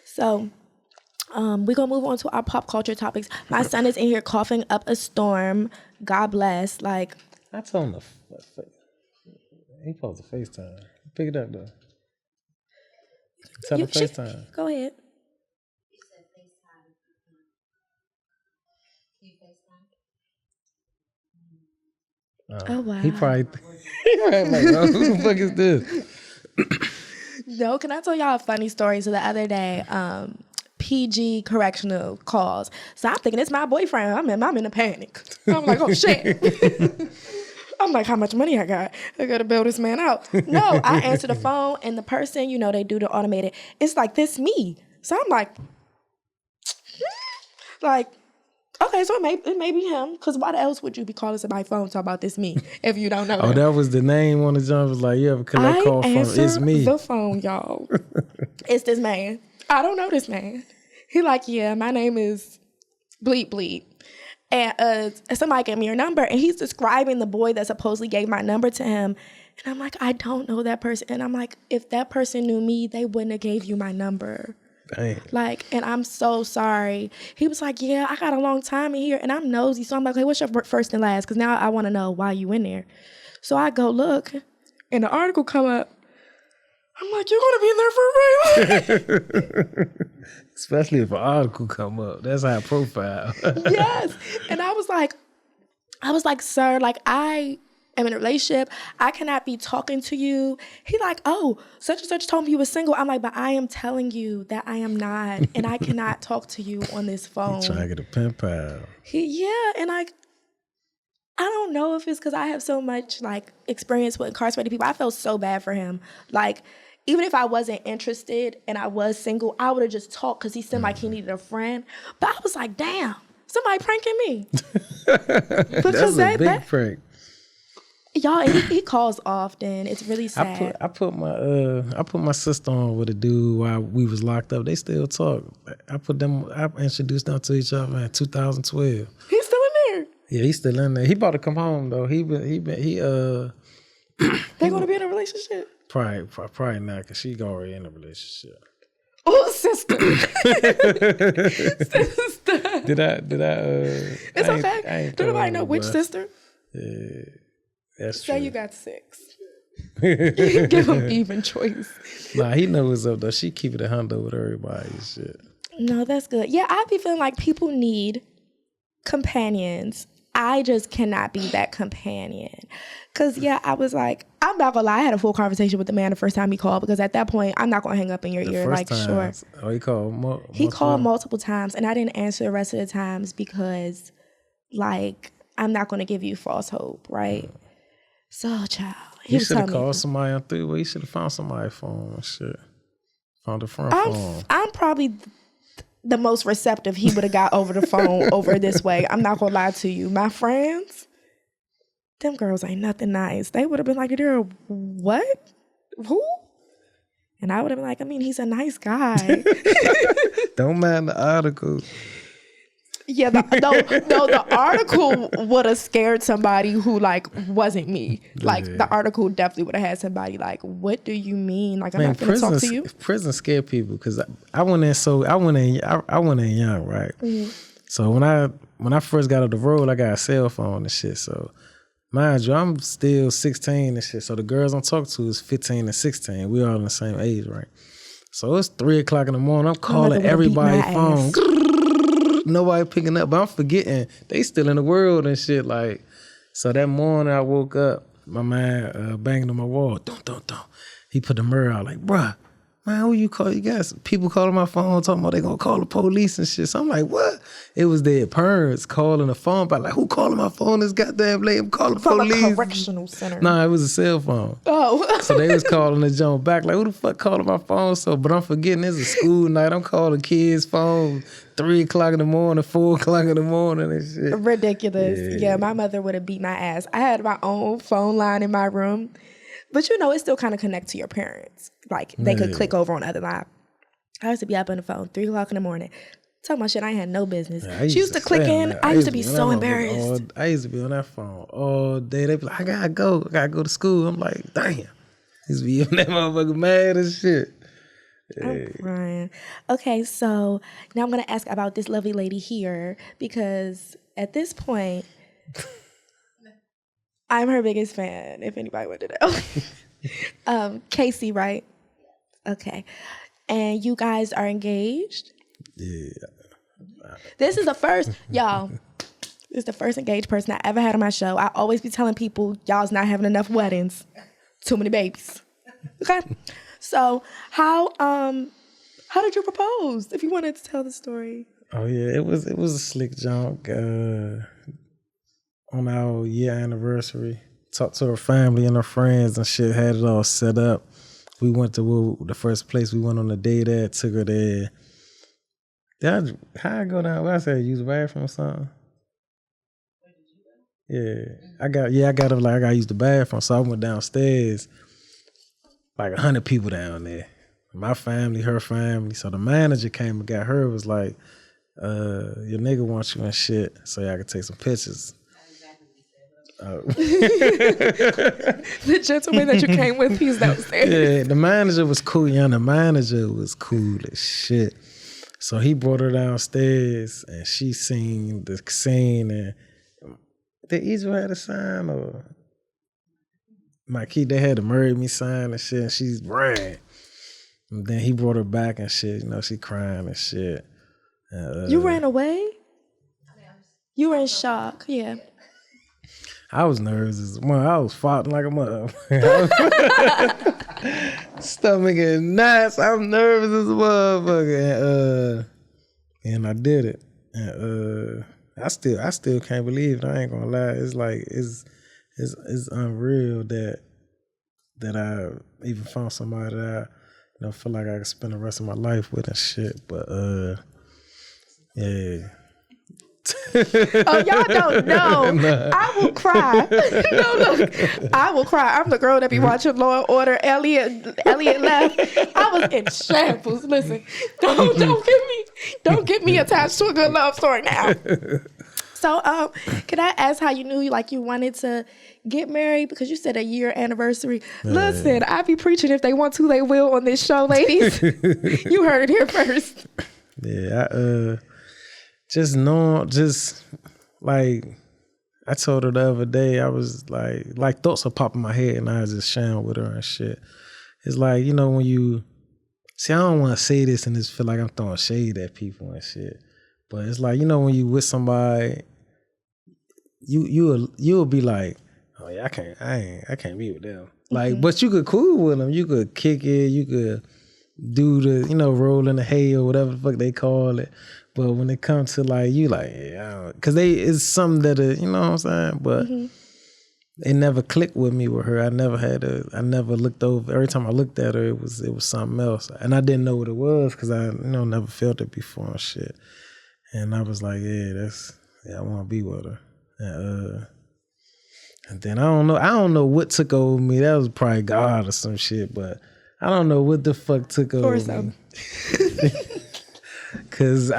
So, we're going to move on to our pop culture topics. My son is in here coughing up a storm. God bless. Like,
I told him he supposed to FaceTime. Pick it up, though. Tell him FaceTime.
Go ahead.
You said FaceTime. Can you FaceTime?
Oh, wow.
He probably like, oh, who the fuck is this?
No, can I tell y'all a funny story? So the other day, PG correctional calls. So I'm thinking it's my boyfriend. I'm in a panic. I'm like, oh shit. I'm like, how much money I got? I gotta bail this man out. No, I answer the phone and the person, you know, they do the automated. It's like, this me. So I'm like, okay, so it may be him. Because why else would you be calling somebody's phone talking about this me if you don't know
Oh,
him?
that was the name on the jump. Was like, you ever collect call from It's Me.
The phone, y'all. It's this man. I don't know this man. He like, yeah, my name is Bleep Bleep. And somebody gave me your number. And he's describing the boy that supposedly gave my number to him. And I'm like, I don't know that person. And I'm like, if that person knew me, they wouldn't have gave you my number.
Dang.
Like, and I'm so sorry. He was like, yeah, I got a long time in here. And I'm nosy. So I'm like, hey, what's your first and last? Because now I want to know why you in there. So I go look. And the article come up. I'm like, you're going to be in there for a very long.
Especially if an article come up. That's our profile.
Yes. And I was like, sir, like, I am in a relationship. I cannot be talking to you. He like, oh, such and such told me you were single. I'm like, but I am telling you that I am not. And I cannot talk to you on this phone.
Trying to get a pen pal.
And like, I don't know if it's because I have so much, like, experience with incarcerated people. I felt so bad for him. Like, even if I wasn't interested and I was single, I would have just talked because he seemed like he needed a friend. But I was like, damn, somebody pranking me.
That's a big prank.
Y'all, he calls often. It's really sad.
I put my sister on with a dude while we was locked up. They still talk. I introduced them to each other in 2012.
He's still in there.
Yeah, he's still in there. He about to come home though. They
gonna be in a relationship?
Probably not, cause she already in a relationship.
Oh, sister. Sister.
Did I?
It's okay. Do nobody know which sister?
Yeah, that's
Say
true.
you got 6. Give him even choice.
Nah, he knows what's up though. She keep it 100 with everybody and shit.
No, that's good. Yeah, I be feeling like people need companions. I just cannot be that companion. Because, yeah, I was like, I'm not going to lie. I had a full conversation with the man the first time he called. Because at that point, I'm not going to hang up in your ear. Like, sure.
Oh, he called
He called multiple times. And I didn't answer the rest of the times because, like, I'm not going to give you false hope, right? So, child.
You should have called somebody on 3-way. You should have found somebody's phone and shit. Found a friend phone.
I'm probably the most receptive he would have got over the phone over this way. I'm not going to lie to you. My friends, them girls ain't nothing nice. They would have been like, what? Who? And I would have been like, I mean, he's a nice guy.
Don't mind the article.
Yeah, the article would have scared somebody who like wasn't me. Like the article definitely would have had somebody like, "What do you mean? Like I'm not gonna talk to you."
Prison scare people because I went in young, right? So when I first got on the road, I got a cell phone and shit. So mind you, I'm still 16 and shit. So the girls I'm talking to is 15 and 16. We all in the same age, right? So it's 3:00 in the morning. I'm calling everybody's phone. Nobody picking up, but I'm forgetting they still in the world and shit. Like, so that morning I woke up, my man banging on my wall. Don't. He put the mirror out like, bruh, man, who you call? You guys, people calling my phone talking about they gonna call the police and shit. So I'm like, what? It was their parents calling the phone, but like, who calling my phone this goddamn late? I'm calling the police.
From a correctional center.
Nah, it was a cell phone.
Oh.
So they was calling the jump back like, who the fuck calling my phone? So, but I'm forgetting it's a school night. I'm calling kids' phone 3:00 in the morning, 4:00 in the morning and shit.
Ridiculous. Yeah, my mother would have beat my ass. I had my own phone line in my room. But you know, it still kind of connect to your parents. Like they could click over on the other line. I used to be up on the phone 3:00 in the morning. Talking about shit I had no business. Yeah, she used to click in. I used to be so embarrassed.
I used to be on that phone all day. They be like, I gotta go to school. I'm like, damn. Used to be on that motherfucker mad as shit.
I'm crying. Okay, so now I'm gonna ask about this lovely lady here because at this point, I'm her biggest fan. If anybody wanted to know, Casey, right? Okay, and you guys are engaged.
Yeah.
This is the first, y'all. This is the first engaged person I ever had on my show. I always be telling people, y'all's not having enough weddings, too many babies. Okay, so how did you propose? If you wanted to tell the story.
Oh yeah, it was a slick junk. On our year anniversary, talked to her family and her friends and shit. Had it all set up. We went to the first place we went on a date at. Took her there. How I go down? What I said, use the bathroom or something? Yeah, I got to use the bathroom. So I went downstairs. Like 100 people down there. My family, her family. So the manager came and got her. Was like, your nigga wants you and shit. So y'all could take some pictures.
The gentleman that you came with, he's downstairs.
Yeah, the manager was cool. Yeah, the manager was cool as shit. So he brought her downstairs and she seen the scene and did Israel had a sign or my key, they had to marry me sign and shit and she's ran. And then he brought her back and shit, you know, she crying and shit.
You ran away? You were in shock, yeah.
I was nervous as well. I was farting like a mother. Stomach and nuts. I'm nervous as a motherfucker. And I did it. And I still can't believe it. I ain't gonna lie. It's like it's unreal that I even found somebody that I feel like I could spend the rest of my life with and shit. But yeah.
Oh, y'all don't know. Nah. I will cry. No, look, I will cry. I'm the girl that be watching Law and Order. Elliot left. I was in shambles. Listen, don't get me attached to a good love story now. So, can I ask how you knew you wanted to get married? Because you said a year anniversary. Listen, I be preaching if they want to, they will on this show, ladies. You heard it here first.
Yeah, like I told her the other day, I was like thoughts are popping in my head and I was just sharing with her and shit. It's like, when you see, I don't want to say this and just feel like I'm throwing shade at people and shit. But it's like, when you with somebody, you'll be like, oh yeah, I can't be with them. Like, but you could cool with them. You could kick it. You could do the, roll in the hay or whatever the fuck they call it. But when it comes to yeah, because it's something that, you know what I'm saying? But it never clicked with me with her. I never looked over. Every time I looked at her, it was something else. And I didn't know what it was because I, never felt it before and shit. And I was like, I want to be with her. And then I don't know what took over me. That was probably God or some shit, but I don't know what the fuck took over me. Cause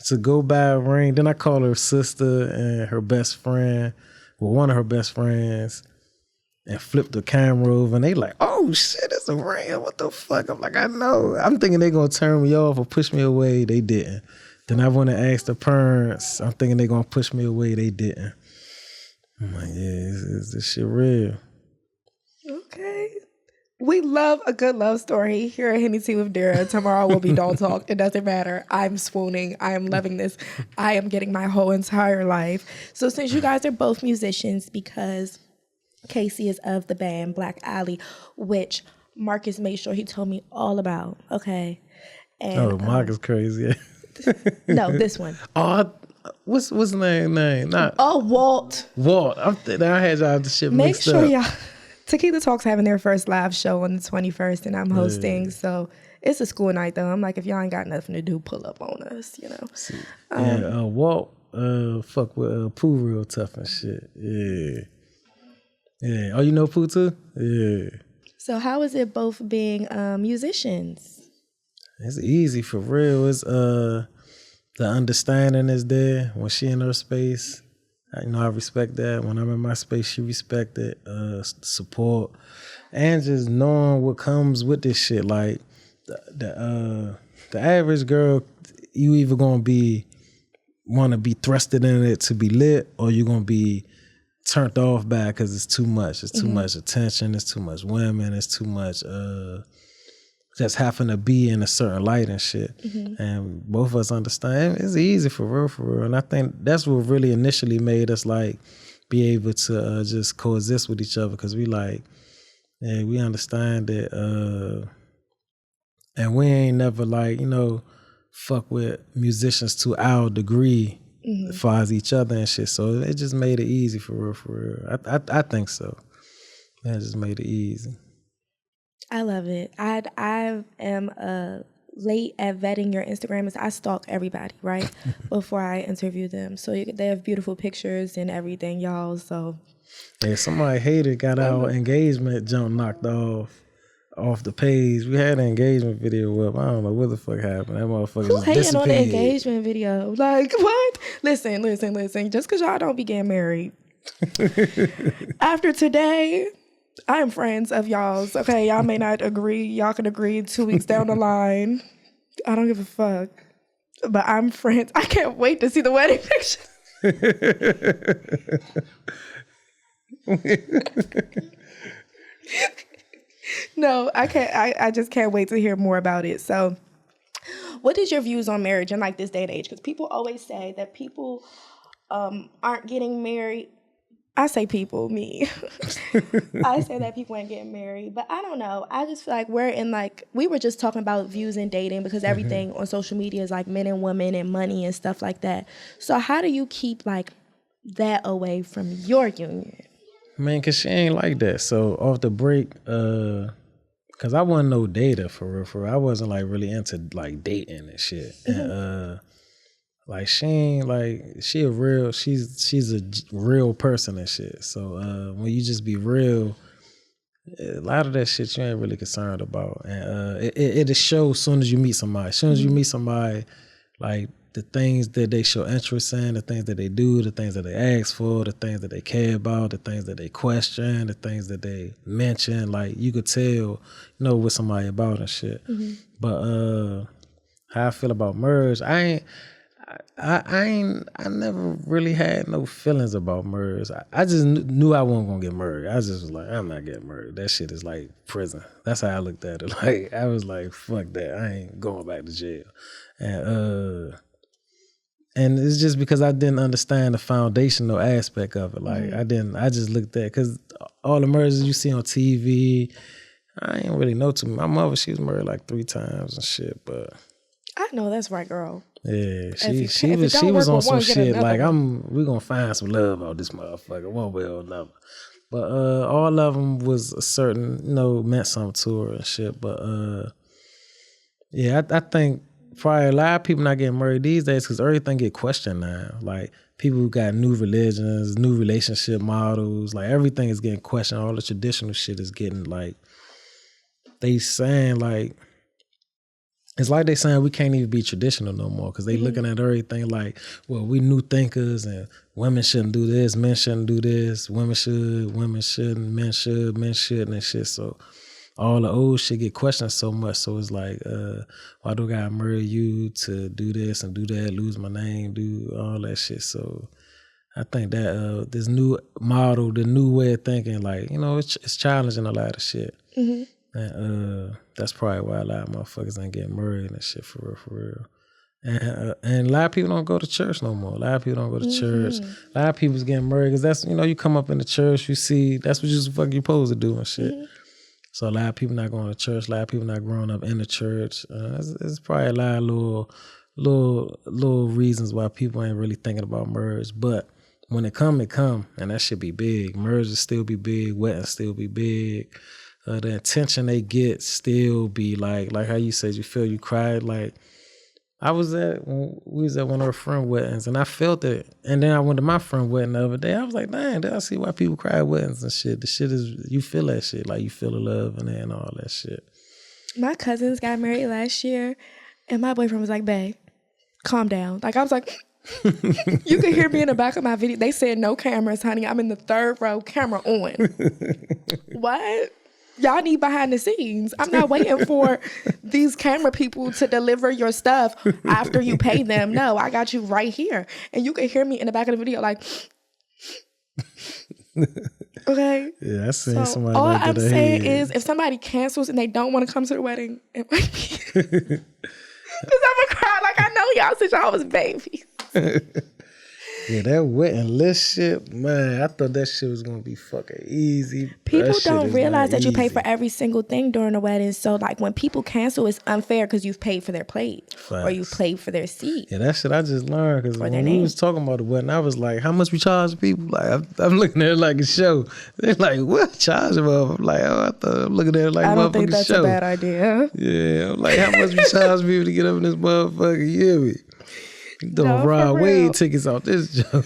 to go buy a ring. Then I called her sister and her best friend, well, one of her best friends, and flipped the camera over, and they like, oh shit, it's a ring. What the fuck? I'm like, I know. I'm thinking they gonna turn me off or push me away. They didn't. Then I went and asked the parents. I'm thinking they gonna push me away. They didn't. I'm like, yeah, is this shit real?
Okay. We love a good love story here at Henny Tea with Dira. Tomorrow will be Don't Talk. It doesn't matter. I'm swooning. I am loving this. I am getting my whole entire life. So since you guys are both musicians, because Casey is of the band Black Alley, which Marcus made sure he told me all about. Okay. And,
Mark is crazy.
No, this one.
Oh, what's his name? Not
Walt.
Walt. I had y'all the shit
Make
mixed
sure
up.
y'all. Tequila Talk's having their first live show on the 21st, and I'm hosting. So it's a school night, though. I'm like, if y'all ain't got nothing to do, pull up on us, you know.
Walt fuck with Pooh real tough and shit. Yeah. Yeah. Oh, you know Pooh too? Yeah.
So how is it both being musicians?
It's easy for real. It's the understanding is there when she in her space. I respect that. When I'm in my space, she respect it. Support, and just knowing what comes with this shit. Like the average girl, you either gonna want to be thrusted in it to be lit, or you're gonna be turned off by it because it's too much. It's too much attention. It's too much women. It's too much just having to be in a certain light and shit. And both of us understand it's easy for real. And I think that's what really initially made us like be able to just coexist with each other, because we like, yeah, we understand it. And we ain't never like, fuck with musicians to our degree as far as each other and shit. So it just made it easy for real. I think so. That just made it easy.
I love it. I am late at vetting your Instagram. I stalk everybody, right? Before I interview them. So they have beautiful pictures and everything, y'all. So
yeah, somebody hated got our engagement jump knocked off the page. We had an engagement video up. I don't know what the fuck happened. That motherfucker
who
just
hating
disappeared.
on the engagement video? Like, what? Listen. Just because y'all don't be getting married. After today, I am friends of y'all's. Okay, y'all may not agree. Y'all can agree 2 weeks down the line. I don't give a fuck. But I'm friends. I can't wait to see the wedding picture. No, I can't. I just can't wait to hear more about it. So, what is your views on marriage in like this day and age? Because people always say that people aren't getting married. I say people, me. I say that people ain't getting married, but I don't know. I just feel like we were just talking about views in dating, because everything on social media is like men and women and money and stuff like that. So how do you keep like that away from your union?
Man, cause she ain't like that. So off the break, cause I wasn't no dater for real. I wasn't like really into like dating and shit. And like she ain't like she's a real person and shit. So when you just be real, a lot of that shit you ain't really concerned about. And it shows as soon as you meet somebody. As soon as you meet somebody, like the things that they show interest in, the things that they do, the things that they ask for, the things that they care about, the things that they question, the things that they mention, like you could tell, what somebody about and shit. But how I feel about marriage, I never really had no feelings about marriage. I just knew I wasn't gonna get married. I just was like, I'm not getting married. That shit is like prison. That's how I looked at it. Like I was like, fuck that. I ain't going back to jail. And it's just because I didn't understand the foundational aspect of it. Like I just looked at, because all the marriages you see on TV, I ain't really know too much. My mother, she was married like 3 times and shit, but
I know that's right, girl.
Yeah, she was on some shit like we gonna find some love out this motherfucker one way or another. But all of them was a certain, meant something to her and shit. But yeah, I think probably a lot of people not getting married these days because everything get questioned now. Like people who got new religions, new relationship models, like everything is getting questioned. All the traditional shit is getting like, they saying like, it's like they saying we can't even be traditional no more because they looking at everything like, well, we new thinkers and women shouldn't do this, men shouldn't do this, women should, women shouldn't, men should, men shouldn't and shit. So all the old shit get questioned so much. So it's like, why do I gotta murder you to do this and do that, lose my name, do all that shit. So I think that this new model, the new way of thinking, like, you know, it's challenging a lot of shit. And that's probably why a lot of motherfuckers ain't getting murdered and shit for real. And a lot of people don't go to church no more. A lot of people don't go to church. A lot of people's getting murdered because that's, you know, you come up in the church, you see, that's what you're fucking supposed to do and shit. So a lot of people not going to church. A lot of people not growing up in the church. It's probably a lot of little reasons why people ain't really thinking about marriage. But when it come, and that should be big. Marriages still be big. Weddings still be big. The attention they get still be like how you said you feel you cried. Like we was at one of our friend weddings and I felt it. And then I went to my friend wedding the other day. I was like, dang, I see why people cry at weddings and shit. The shit is, you feel that shit. Like you feel the love and all that shit.
My cousins got married last year and my boyfriend was like, babe, calm down. Like I was like, you can hear me in the back of my video. They said no cameras, honey. I'm in the third row, camera on. What? Y'all need behind the scenes. I'm not waiting for these camera people to deliver your stuff after you pay them. No, I got you right here. And you can hear me in the back of the video like, okay?
Yeah, I seen somebody
all
like that.
I'm saying is if somebody cancels and they don't want to come to the wedding, it might be. Because I'm going to cry like I know y'all since y'all was babies.
Yeah, that wedding list shit, man, I thought that shit was going to be fucking easy.
People don't realize that you pay for every single thing during the wedding. So, like, when people cancel, it's unfair because you've paid for their plate.
Facts.
Or you've paid for their seat.
Yeah, that shit I just learned because when we was talking about the wedding, I was like, how much we charge people? Like, I'm looking at it like a show. They're like, what? Charge them up? I'm like, I'm looking at it like a motherfucking show. I don't think that's a bad idea. Yeah, I'm like, how much we charge people to get up in this motherfucker? You hear me? Don't Rod Wade tickets off this joke.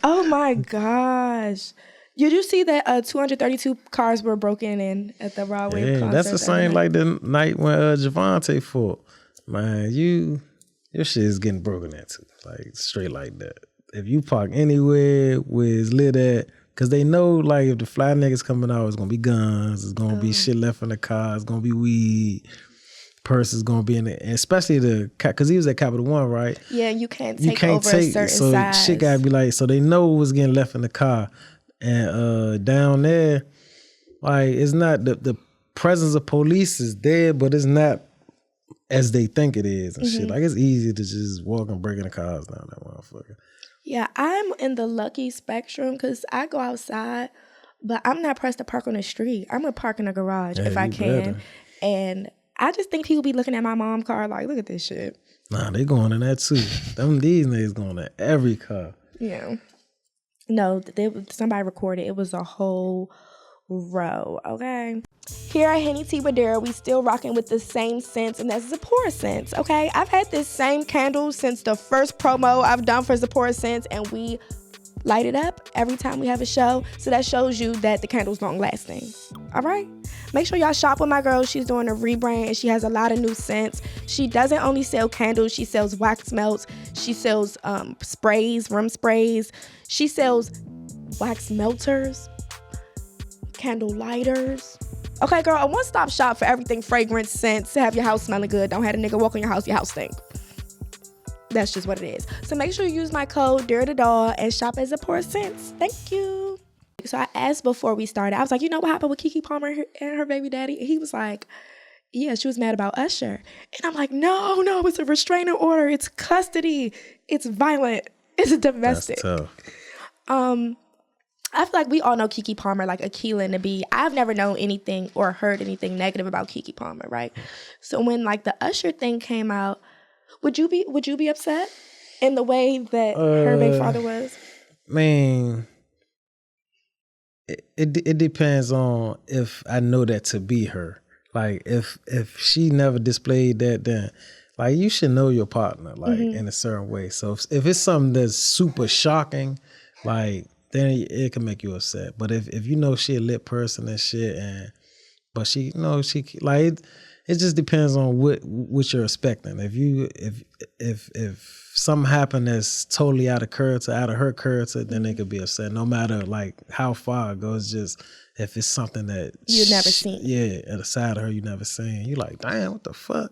Oh my gosh. Did you see that 232 cars were broken in at the Rod Wade concert?
That's the same like the night when Javante fought. Man, your shit is getting broken into. Like straight like that. If you park anywhere where it's lit at, because they know like if the fly niggas coming out, it's gonna be guns, it's gonna be shit left in the car, it's gonna be weed. Purse is gonna be in it, especially because he was at Capital One, right?
Yeah, you can't take over a certain
so
size.
Shit gotta be like, so they know what was getting left in the car, and down there, like it's not the presence of police is there, but it's not as they think it is and shit. Like it's easy to just walk and break in the cars down that motherfucker.
Yeah, I'm in the lucky spectrum because I go outside, but I'm not pressed to park on the street. I'm gonna park in a garage if I can,
better.
And I just think people be looking at my mom's car like, look at this shit.
Nah, they going in that too. These niggas going in every car.
Yeah. No, somebody recorded. It was a whole row, okay? Here at Henny T with Dira, we still rocking with the same scents, and that's Zipporah scents, okay? I've had this same candle since the first promo I've done for Zipporah scents, and we light it up every time we have a show. So that shows you that the candle's long lasting. All right? Make sure y'all shop with my girl. She's doing a rebrand and she has a lot of new scents. She doesn't only sell candles. She sells wax melts. She sells sprays, room sprays. She sells wax melters, candle lighters. Okay, girl, a one-stop shop for everything fragrance, scents, to have your house smelling good. Don't have a nigga walk in your house stink. That's just what it is. So make sure you use my code DIRA and shop at Zipporah Scents. Thank you. So I asked before we started, I was like, you know what happened with Keke Palmer and her baby daddy? And he was like, yeah, she was mad about Usher. And I'm like, no, it's a restraining order. It's custody. It's violent. It's domestic.
That's tough.
I feel like we all know Keke Palmer, like Akilah and the Bee. I've never known anything or heard anything negative about Keke Palmer, right? So when like the Usher thing came out, would you be upset in the way that her baby father was?
Man, it depends on if I know that to be her. Like if she never displayed that, then like you should know your partner like in a certain way. So if it's something that's super shocking, like then it can make you upset. But if you know she a lit person and shit, but she like it just depends on what you're expecting. If something happened that's totally out of her character, then they could be upset. No matter like how far it goes, just if it's something that
You've never seen.
Yeah, at a side of her you never seen. You like, damn, what the fuck?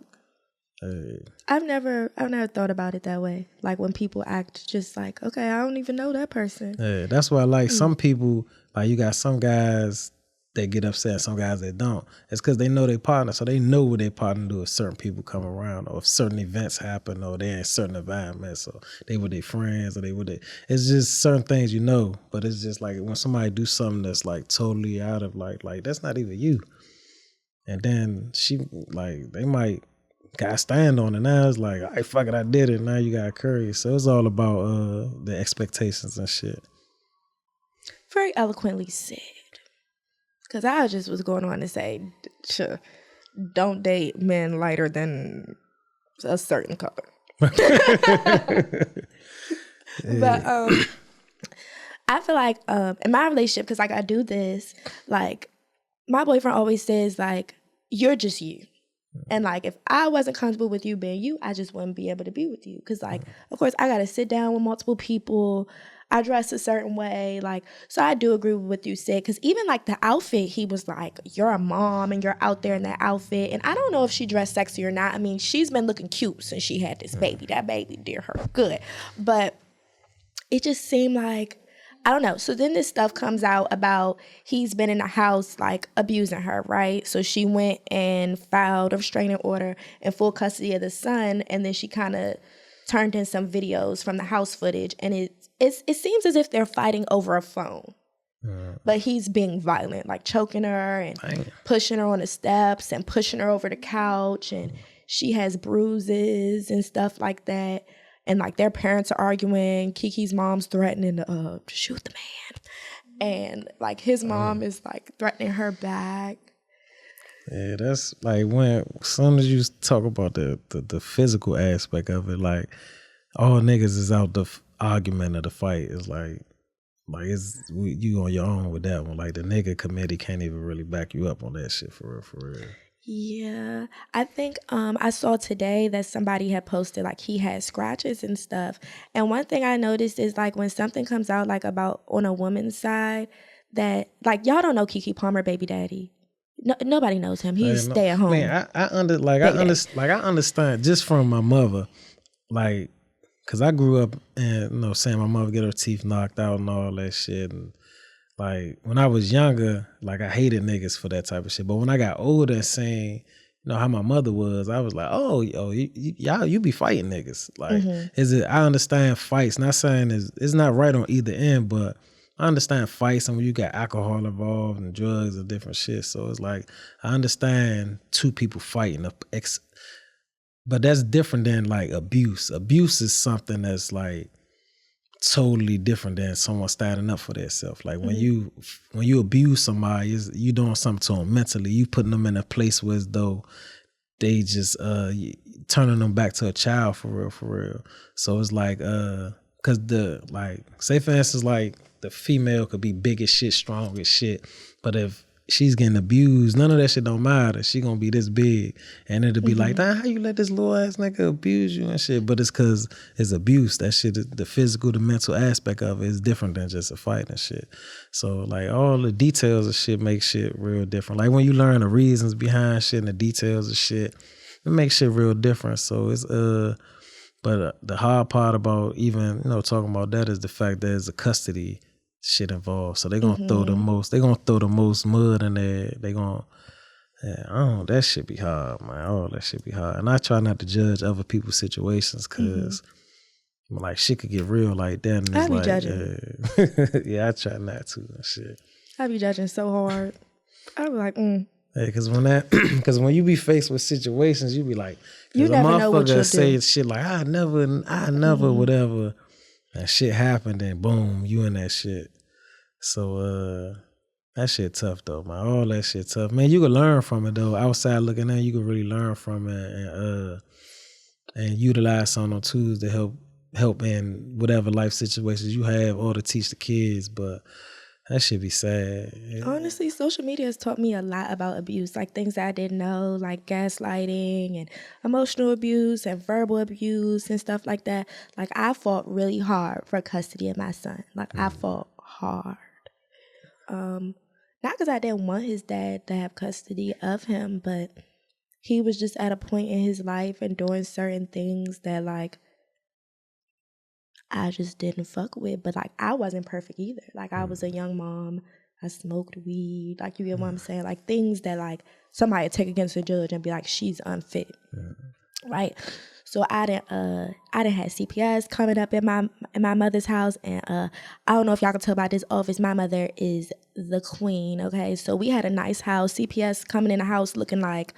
I've never thought about it that way. Like when people act just like, okay, I don't even know that person.
Yeah, that's why I like some people, like you got some guys that get upset, some guys that don't. It's because they know their partner, so they know what their partner do if certain people come around, or if certain events happen, or they're in certain environments, or they with their friends, or they with it. It's just certain things you know, but it's just like when somebody do something that's like totally out of like that's not even you. And then they might got stand on it. Now it's like, all right, fuck it, I did it. Now you got curry. So it's all about the expectations and shit.
Very eloquently said. Because I just was going on to say, don't date men lighter than a certain color. But I feel like in my relationship, because like I do this, like my boyfriend always says like, you're just you. And like if I wasn't comfortable with you being you, I just wouldn't be able to be with you. Because like, of course, I got to sit down with multiple people. I dress a certain way. Like, so I do agree with what you said. Because even like the outfit, he was like, you're a mom and you're out there in that outfit. And I don't know if she dressed sexy or not. I mean, she's been looking cute since she had this baby. That baby did her good. But it just seemed like, I don't know. So then this stuff comes out about he's been in the house like abusing her, right? So she went and filed a restraining order in full custody of the son. And then she kind of turned in some videos from the house footage. And it seems as if they're fighting over a phone. But he's being violent, like choking her and pushing her on the steps and pushing her over the couch. And she has bruises and stuff like that. And like their parents are arguing. Kiki's mom's threatening to shoot the man. And like his mom is like threatening her back.
Yeah, that's like as soon as you talk about the physical aspect of it, like all niggas is out the argument of the fight. It's like you on your own with that one. Like the nigga committee can't even really back you up on that shit for real.
Yeah, I think I saw today that somebody had posted like he had scratches and stuff. And one thing I noticed is like when something comes out like about on a woman's side that like y'all don't know Keke Palmer baby daddy. No, nobody knows him. He's stay at home.
Man, I understand just from my mother, like, cause I grew up and seeing my mother get her teeth knocked out and all that shit. And like when I was younger, like I hated niggas for that type of shit. But when I got older and seeing, how my mother was, I was like, you be fighting niggas. Like, I understand fights. Not saying it's not right on either end, but I understand fights and when you got alcohol involved and drugs and different shit. So it's like, I understand two people fighting. But that's different than like abuse. Abuse is something that's like totally different than someone standing up for themselves. Like when you abuse somebody, you doing something to them mentally. You putting them in a place where as though they just turning them back to a child for real. So it's like cause say for instance, like the female could be big as shit, strong as shit, but if she's getting abused, none of that shit don't matter. She gonna be this big, and it'll be like, damn, how you let this little ass nigga abuse you and shit? But it's cause it's abuse. That shit, the physical, the mental aspect of it is different than just a fight and shit. So like all the details of shit make shit real different. Like when you learn the reasons behind shit and the details of shit, it makes shit real different. So it's but the hard part about even talking about that is the fact that there's a custody shit involved. So they're gonna throw the most mud in there. They gonna that shit be hard, man. All that shit be hard. And I try not to judge other people's situations because like shit could get real like that. And
I be judging.
Yeah, I try not to and shit.
I be judging so hard. I be like,
Hey, cause when you be faced with situations, you be like,
you never know what you'll
say
do.
Shit like I never, whatever. And shit happened, and boom, you in that shit. So that shit tough though, man. All that shit tough, man. You can learn from it though. Outside looking in, you can really learn from it and utilize some of those tools to help in whatever life situations you have, or to teach the kids. But That should be sad.
Honestly, social media has taught me a lot about abuse, like things that I didn't know, like gaslighting and emotional abuse and verbal abuse and stuff like that. Like, I fought really hard for custody of my son. Like, I fought hard. Not because I didn't want his dad to have custody of him, but he was just at a point in his life and doing certain things that, like, I just didn't fuck with. But, like, I wasn't perfect either. Like, I was a young mom. I smoked weed. Like, you get what I'm saying? Like, things that, like, somebody would take against a judge and be like, she's unfit. Right? So I didn't have CPS coming up in my mother's house, and I don't know if y'all can tell about this office. My mother is the queen, okay? So we had a nice house, CPS coming in the house looking like,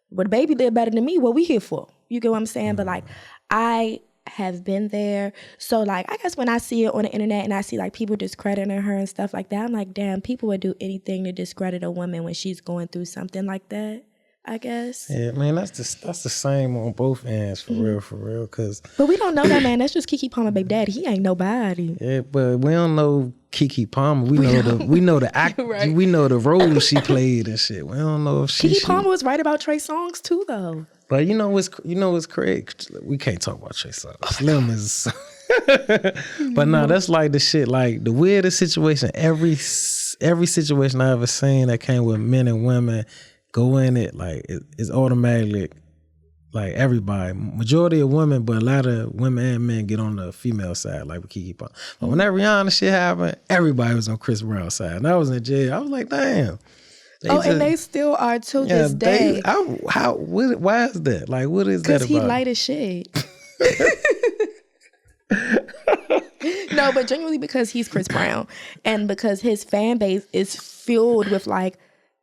well, the baby did better than me. What we here for? You get what I'm saying? But, like, I have been there. So, like, I guess when I see it on the internet and I see, like, people discrediting her and stuff like that, I'm like, damn, people would do anything to discredit a woman when she's going through something like that, I guess.
Yeah, man, that's the same on both ends, for real. Cause,
but we don't know that, man. That's just Keke Palmer, baby daddy. He ain't nobody.
Yeah, but we don't know Keke Palmer. We know the act. Right. We know the role she played and shit. We don't know if
Keke Palmer was right about Trey Songz too, though.
But you know what's crazy? We can't talk about Trey Songz. Slim is. But no, that's like the shit. Like the weirdest situation. Every situation I ever seen that came with men and women. Go in it, like, it's automatically, like, everybody. Majority of women, but a lot of women and men get on the female side, like with Keke Palmer. But when that Rihanna shit happened, everybody was on Chris Brown's side. And I was in jail. I was like, damn.
And they still are to this day.
Why is that? Like, what is that about?
Because he light as shit. No, but genuinely because he's Chris Brown. And because his fan base is filled with, like,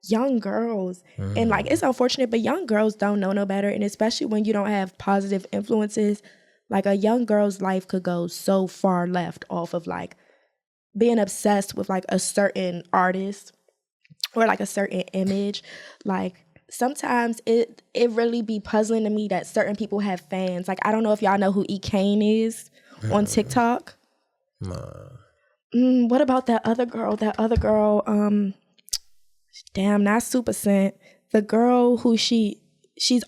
young girls. And, like, it's unfortunate, but young girls don't know no better. And especially when you don't have positive influences, like, a young girl's life could go so far left off of, like, being obsessed with, like, a certain artist or, like, a certain image. Like, sometimes it really be puzzling to me that certain people have fans. Like, I don't know if y'all know who E. Kane is on TikTok. What about that other girl? Damn, not Super Scent. The girl who she's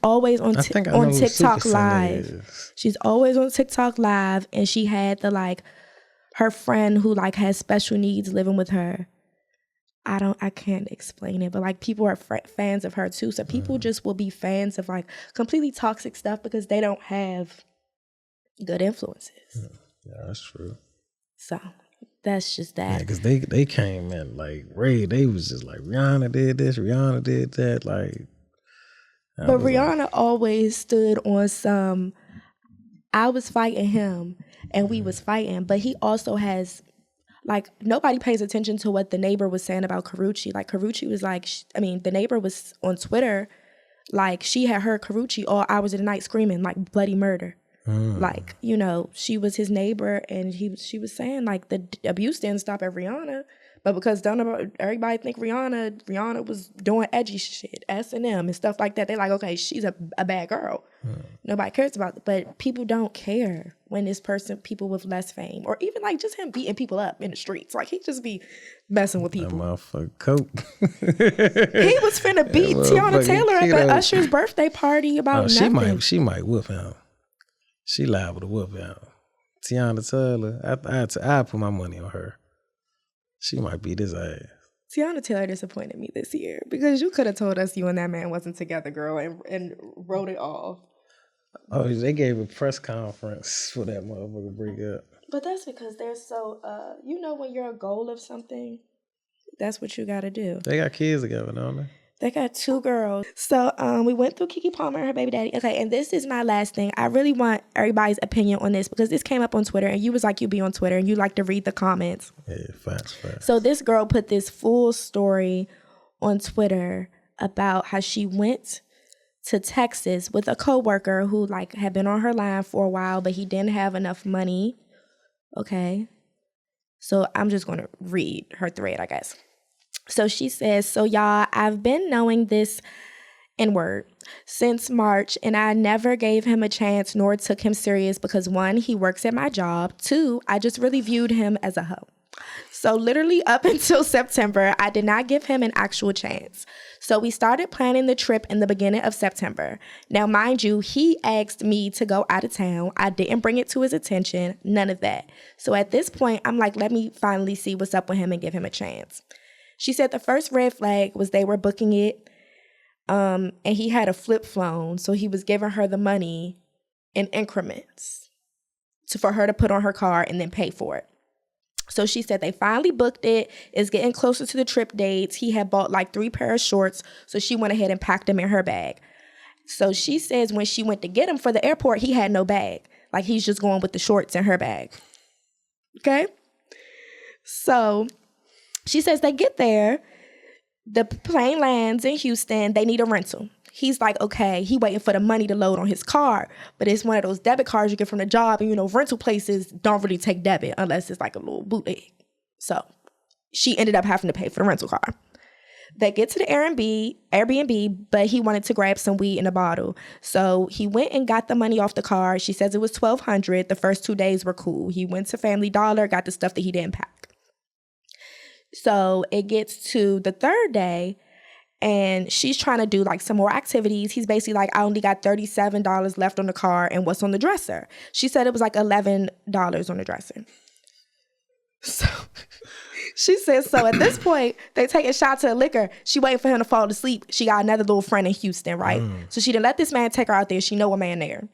always on TikTok Live. She's always on TikTok Live, and she had her friend who, like, has special needs living with her. I can't explain it, but, like, people are fans of her too. So people just will be fans of, like, completely toxic stuff because they don't have good influences.
Yeah, that's true.
So that's just that.
Yeah, because they came in like Ray. They was just like, Rihanna did this, Rihanna did that. Like,
but Rihanna always stood on some. I was fighting him, and we was fighting. But he also has, like, nobody pays attention to what the neighbor was saying about Karrueche. Like, Karrueche was like, the neighbor was on Twitter, like, she had heard Karrueche all hours of the night screaming like bloody murder. Like, you know, she was his neighbor, and she was saying, like, the abuse didn't stop at Rihanna, but because everybody think Rihanna was doing edgy shit, S&M and stuff like that. They're like, okay, she's a bad girl. Nobody cares about it, but people don't care when people with less fame, or even, like, just him beating people up in the streets. Like, he just be messing with people.
That motherfucker coke.
He was finna beat Tiana Taylor at the Usher's birthday party about nothing.
She might whip him. She liable to whoop him. Tiana Taylor, I put my money on her. She might beat his ass.
Tiana Taylor disappointed me this year because you could have told us you and that man wasn't together, girl, and wrote it off.
Oh, they gave a press conference for that motherfucker break up.
But that's because they're so, you know, when you're a goal of something, that's what you got to do.
They got kids together, don't they?
They got 2 girls. So we went through Keke Palmer and her baby daddy. Okay, and this is my last thing. I really want everybody's opinion on this because this came up on Twitter, and you was like, you be on Twitter and you like to read the comments.
Yeah, facts.
So this girl put this full story on Twitter about how she went to Texas with a coworker who, like, had been on her line for a while, but he didn't have enough money. Okay. So I'm just going to read her thread, I guess. So she says, so y'all, I've been knowing this N-word since March, and I never gave him a chance nor took him serious because 1, he works at my job. 2, I just really viewed him as a hoe. So literally up until September, I did not give him an actual chance. So we started planning the trip in the beginning of September. Now, mind you, he asked me to go out of town. I didn't bring it to his attention, none of that. So at this point, I'm like, let me finally see what's up with him and give him a chance. She said the first red flag was they were booking it, and he had a flip phone, so he was giving her the money in increments for her to put on her card and then pay for it. So she said they finally booked it. It's getting closer to the trip dates. He had bought like 3 pair of shorts, so she went ahead and packed them in her bag. So she says when she went to get him for the airport, he had no bag. Like he's just going with the shorts in her bag. Okay? So she says they get there. The plane lands in Houston. They need a rental. He's like, okay, he waiting for the money to load on his card, but it's one of those debit cards you get from the job, and you know, rental places don't really take debit unless it's like a little bootleg. So she ended up having to pay for the rental car. They get to the Airbnb, but he wanted to grab some weed in a bottle. So he went and got the money off the card. She says it was $1,200. The first 2 days were cool. He went to Family Dollar, got the stuff that he didn't pack. So it gets to the third day, and she's trying to do like some more activities. He's basically like, I only got $37 left on the card, and what's on the dresser? She said it was like $11 on the dresser. So she says, so at this point, they take a shot to the liquor. She waiting for him to fall asleep. She got another little friend in Houston, right? So she didn't let this man take her out there. She know a man there.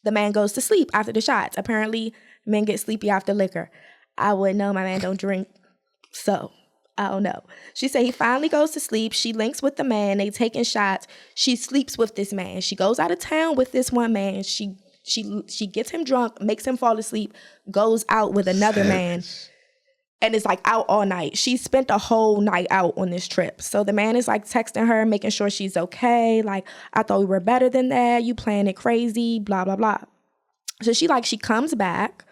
The man goes to sleep after the shots. Apparently, men get sleepy after liquor. I wouldn't know. My man don't drink. So I don't know. She said he finally goes to sleep. She links with the man. They taking shots. She sleeps with this man. She goes out of town with this one man. She gets him drunk, makes him fall asleep, goes out with another man, and is like out all night. She spent a whole night out on this trip. So the man is like texting her, making sure she's okay. Like, I thought we were better than that. You playing it crazy, blah, blah, blah. So she comes back.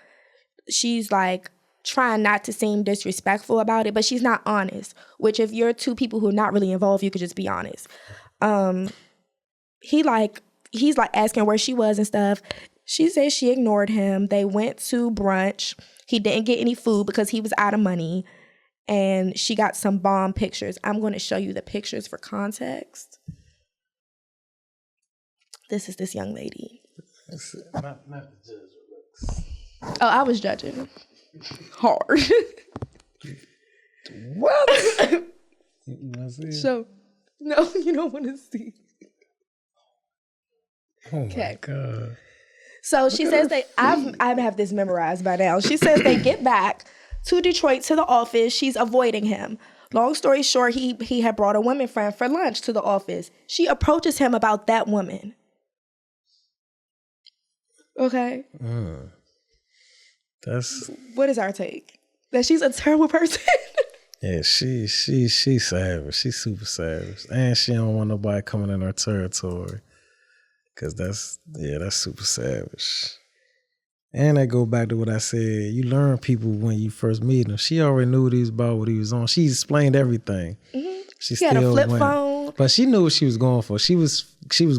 She's like, trying not to seem disrespectful about it, but she's not honest, which if you're two people who are not really involved, you could just be honest. He's like asking where she was and stuff. She says she ignored him. They went to brunch. He didn't get any food because he was out of money, and she got some bomb pictures. I'm going to show you the pictures for context. This is this young lady.
Not the judge looks.
Oh, I was judging. Hard.
What? You want to see it?
So, no, you don't want to see.
Oh my God.
So she says I have this memorized by now. She says they get back to Detroit to the office. She's avoiding him. Long story short, he had brought a woman friend for lunch to the office. She approaches him about that woman. Okay. What is our take? That she's a terrible person?
Yeah, she's savage. She's super savage. And she don't want nobody coming in her territory. Cause that's super savage. And I go back to what I said. You learn people when you first meet them. She already knew what he was about, what he was on. She explained everything. Mm-hmm. She
had a flip phone.
But she knew what she was going for. She was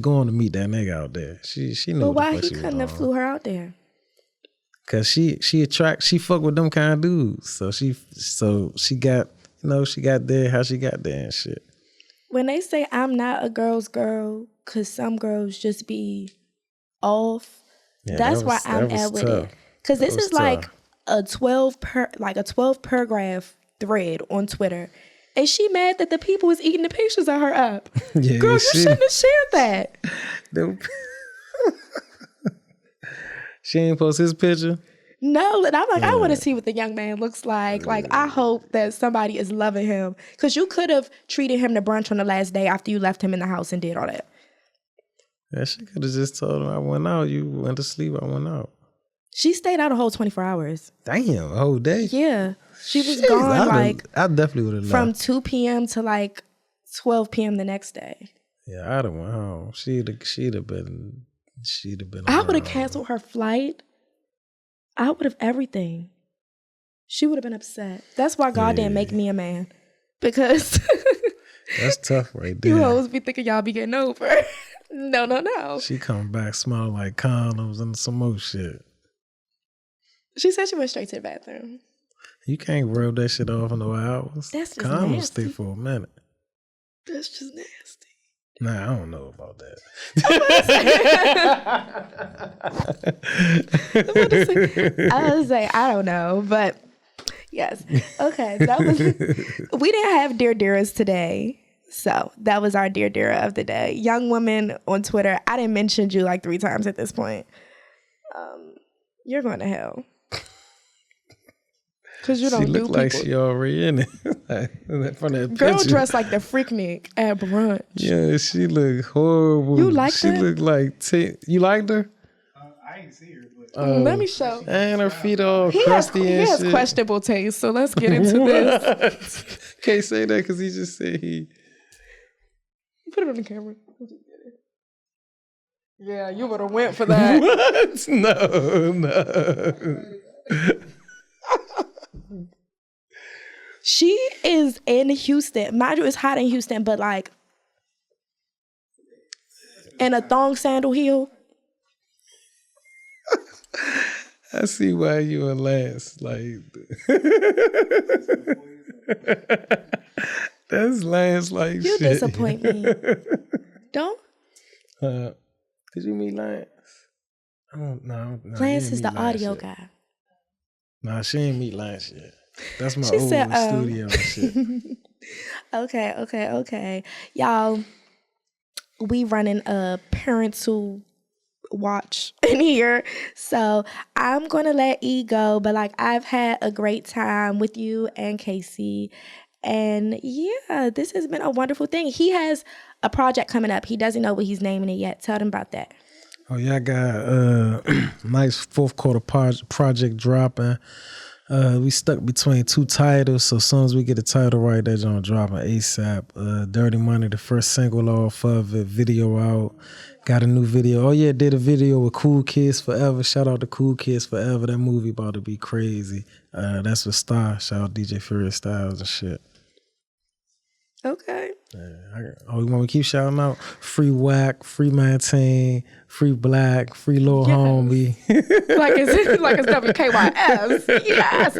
going to meet that nigga out there. She knew.
But
what
why
the fuck
he couldn't have flew her out there?
Cause she fuck with them kind of dudes. So she got there how she got there and shit.
When they say I'm not a girl's girl, cause some girls just be off. Yeah, that's why I'm at with it. Cause this is like a 12 paragraph thread on Twitter. And she mad that the people was eating the pictures of her up. Yeah, girl, you shouldn't have shared that.
She ain't post his picture?
No, and I'm like, I want to see what the young man looks like. Like, I hope that somebody is loving him. Because you could have treated him to brunch on the last day after you left him in the house and did all that.
Yeah, she could have just told him, I went out. You went to sleep, I went out.
She stayed out a whole 24 hours.
Damn, a whole day?
Yeah. She was gone
I definitely would have left.
From 2 p.m. to like 12 p.m. the next day.
Yeah, I'd have went home. She'd have been
I would have canceled her flight. I would have everything. She would have been upset. That's why God didn't make me a man. Because
that's tough right there.
You always be thinking y'all be getting over. No.
She come back smelling like condoms and some more shit.
She said she went straight to the bathroom.
You can't rub that shit off in no hours.
That's just
Condoms
nasty.
stay for a minute.
That's just nasty.
Nah, I don't know about that.
I was like, I don't know, but yes. Okay, we didn't have Dear Diras today. So that was our Dear Dira of the day. Young woman on Twitter. I didn't mention you like 3 times at this point. You're going to hell. Because you don't
she
do
look like
people.
she already in it. From that
Girl
picture.
dressed like the Freaknik at brunch.
Yeah, she look horrible.
You liked
she
her?
look like you liked her?
I ain't see her, but
Let me show.
And her feet all
He
crusty and
has
shit.
questionable taste, so let's get into this.
Can't say that because he just said he.
Put it on the camera. Yeah, you would have went for that.
What? No.
She is in Houston. Mind you, it's hot in Houston, but like in a thong sandal heel.
I see why you and Lance like. That's Lance like
You
shit.
disappoint me. Don't?
Did you meet Lance? I don't know. No,
Lance
you didn't
is the
meet Lance
audio
yet.
guy.
Nah, she ain't meet Lance yet. That's my
She
old
said,
studio and shit.
Okay. Y'all, we running a parental watch in here. So I'm going to let E go. But like, I've had a great time with you and Casey. And yeah, this has been a wonderful thing. He has a project coming up. He doesn't know what he's naming it yet. Tell them about that.
Oh yeah, I got nice fourth quarter project dropping. We stuck between 2 titles, so as soon as we get the title right, that joint dropping ASAP. Dirty Money, the first single off of it, video out. Got a new video. Oh yeah, did a video with Cool Kids Forever. Shout out to Cool Kids Forever. That movie about to be crazy. That's with Star. Shout out DJ Furious Styles and shit.
Okay.
You want me to keep shouting out? Free Whack, Free Maintain, Free Black, Free Lil Homie.
like it's WKYS. Yes.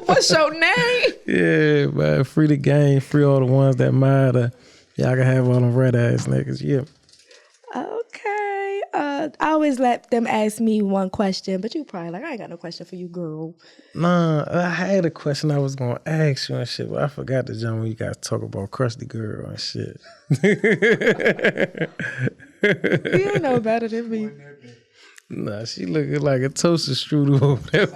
What's your name?
Yeah, man. Free the game, free all the ones that matter. Y'all can have all them red ass niggas. Yeah.
Okay. I always let them ask me one question, but you probably like, I ain't got no question for you, girl.
Nah, I had a question I was gonna ask you and shit, but I forgot the jump when you guys talk about Krusty Girl and shit.
You ain't know better than me.
Nah, she looking like a toaster strudel over there.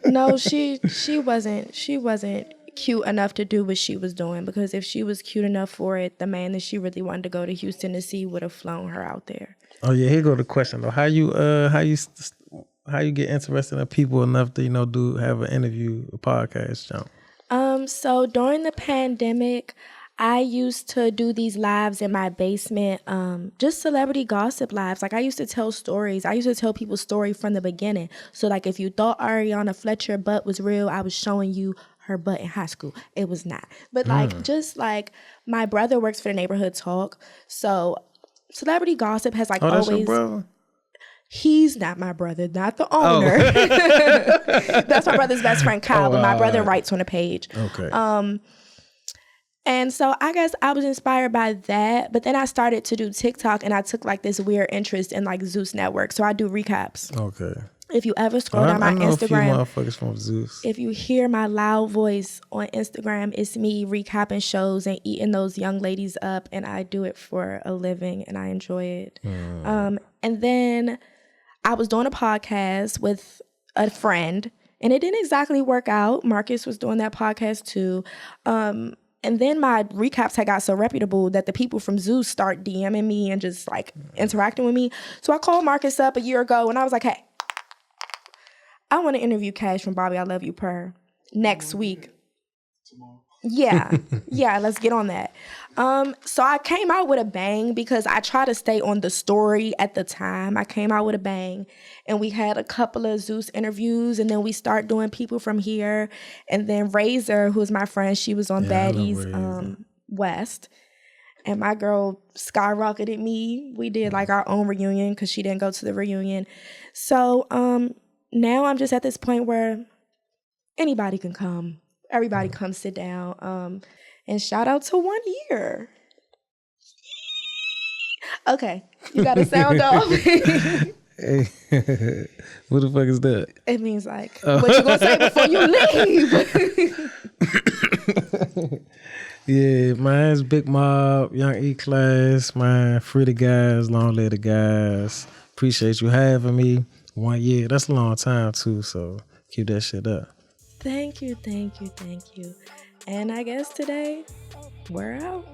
No, she wasn't cute enough to do what she was doing, because if she was cute enough for it, the man that she really wanted to go to Houston to see would have flown her out there.
Oh yeah, here go the question though. How you get interested in people enough to have an interview, a podcast, jump?
So during the pandemic, I used to do these lives in my basement, just celebrity gossip lives. Like I used to tell stories. I used to tell people's story from the beginning. So like if you thought Ariana Fletcher butt was real, I was showing you her butt in high school. It was not. But like just like my brother works for the Neighborhood Talk. So celebrity gossip has like
that's
always.
Your brother?
He's not my brother, not the owner. That's my brother's best friend, Kyle, but my brother writes on the page.
Okay.
And so I guess I was inspired by that. But then I started to do TikTok, and I took like this weird interest in like Zeus Network. So I do recaps.
Okay.
If you ever scroll down my
I know
Instagram,
a few motherfuckers from Zeus.
if you hear my loud voice on Instagram, it's me recapping shows and eating those young ladies up. And I do it for a living, and I enjoy it. And then I was doing a podcast with a friend, and it didn't exactly work out. Marcus was doing that podcast too. And then my recaps had got so reputable that the people from Zeus start DMing me and just like interacting with me. So I called Marcus up a year ago, and I was like, hey, I want to interview Cash from Bobby I Love You Per next week.
tomorrow.
Yeah, let's get on that. So I came out with a bang because I try to stay on the story at the time. I came out with a bang, and we had a couple of Zeus interviews, and then we start doing people from here. And then Razor, who's my friend, she was on Baddies West. And my girl skyrocketed me. We did like our own reunion because she didn't go to the reunion. So now I'm just at this point where anybody can come. Everybody come sit down. And shout out to 1 year. Okay, you got to sound off.
Hey, what the fuck is that?
It means like, what you gonna say before you leave?
Yeah, mine's Big Mob, Young E-Class, man, free the guys, long live the guys. Appreciate you having me. 1 year, that's a long time too, so keep that shit up.
Thank you. And I guess today, we're out.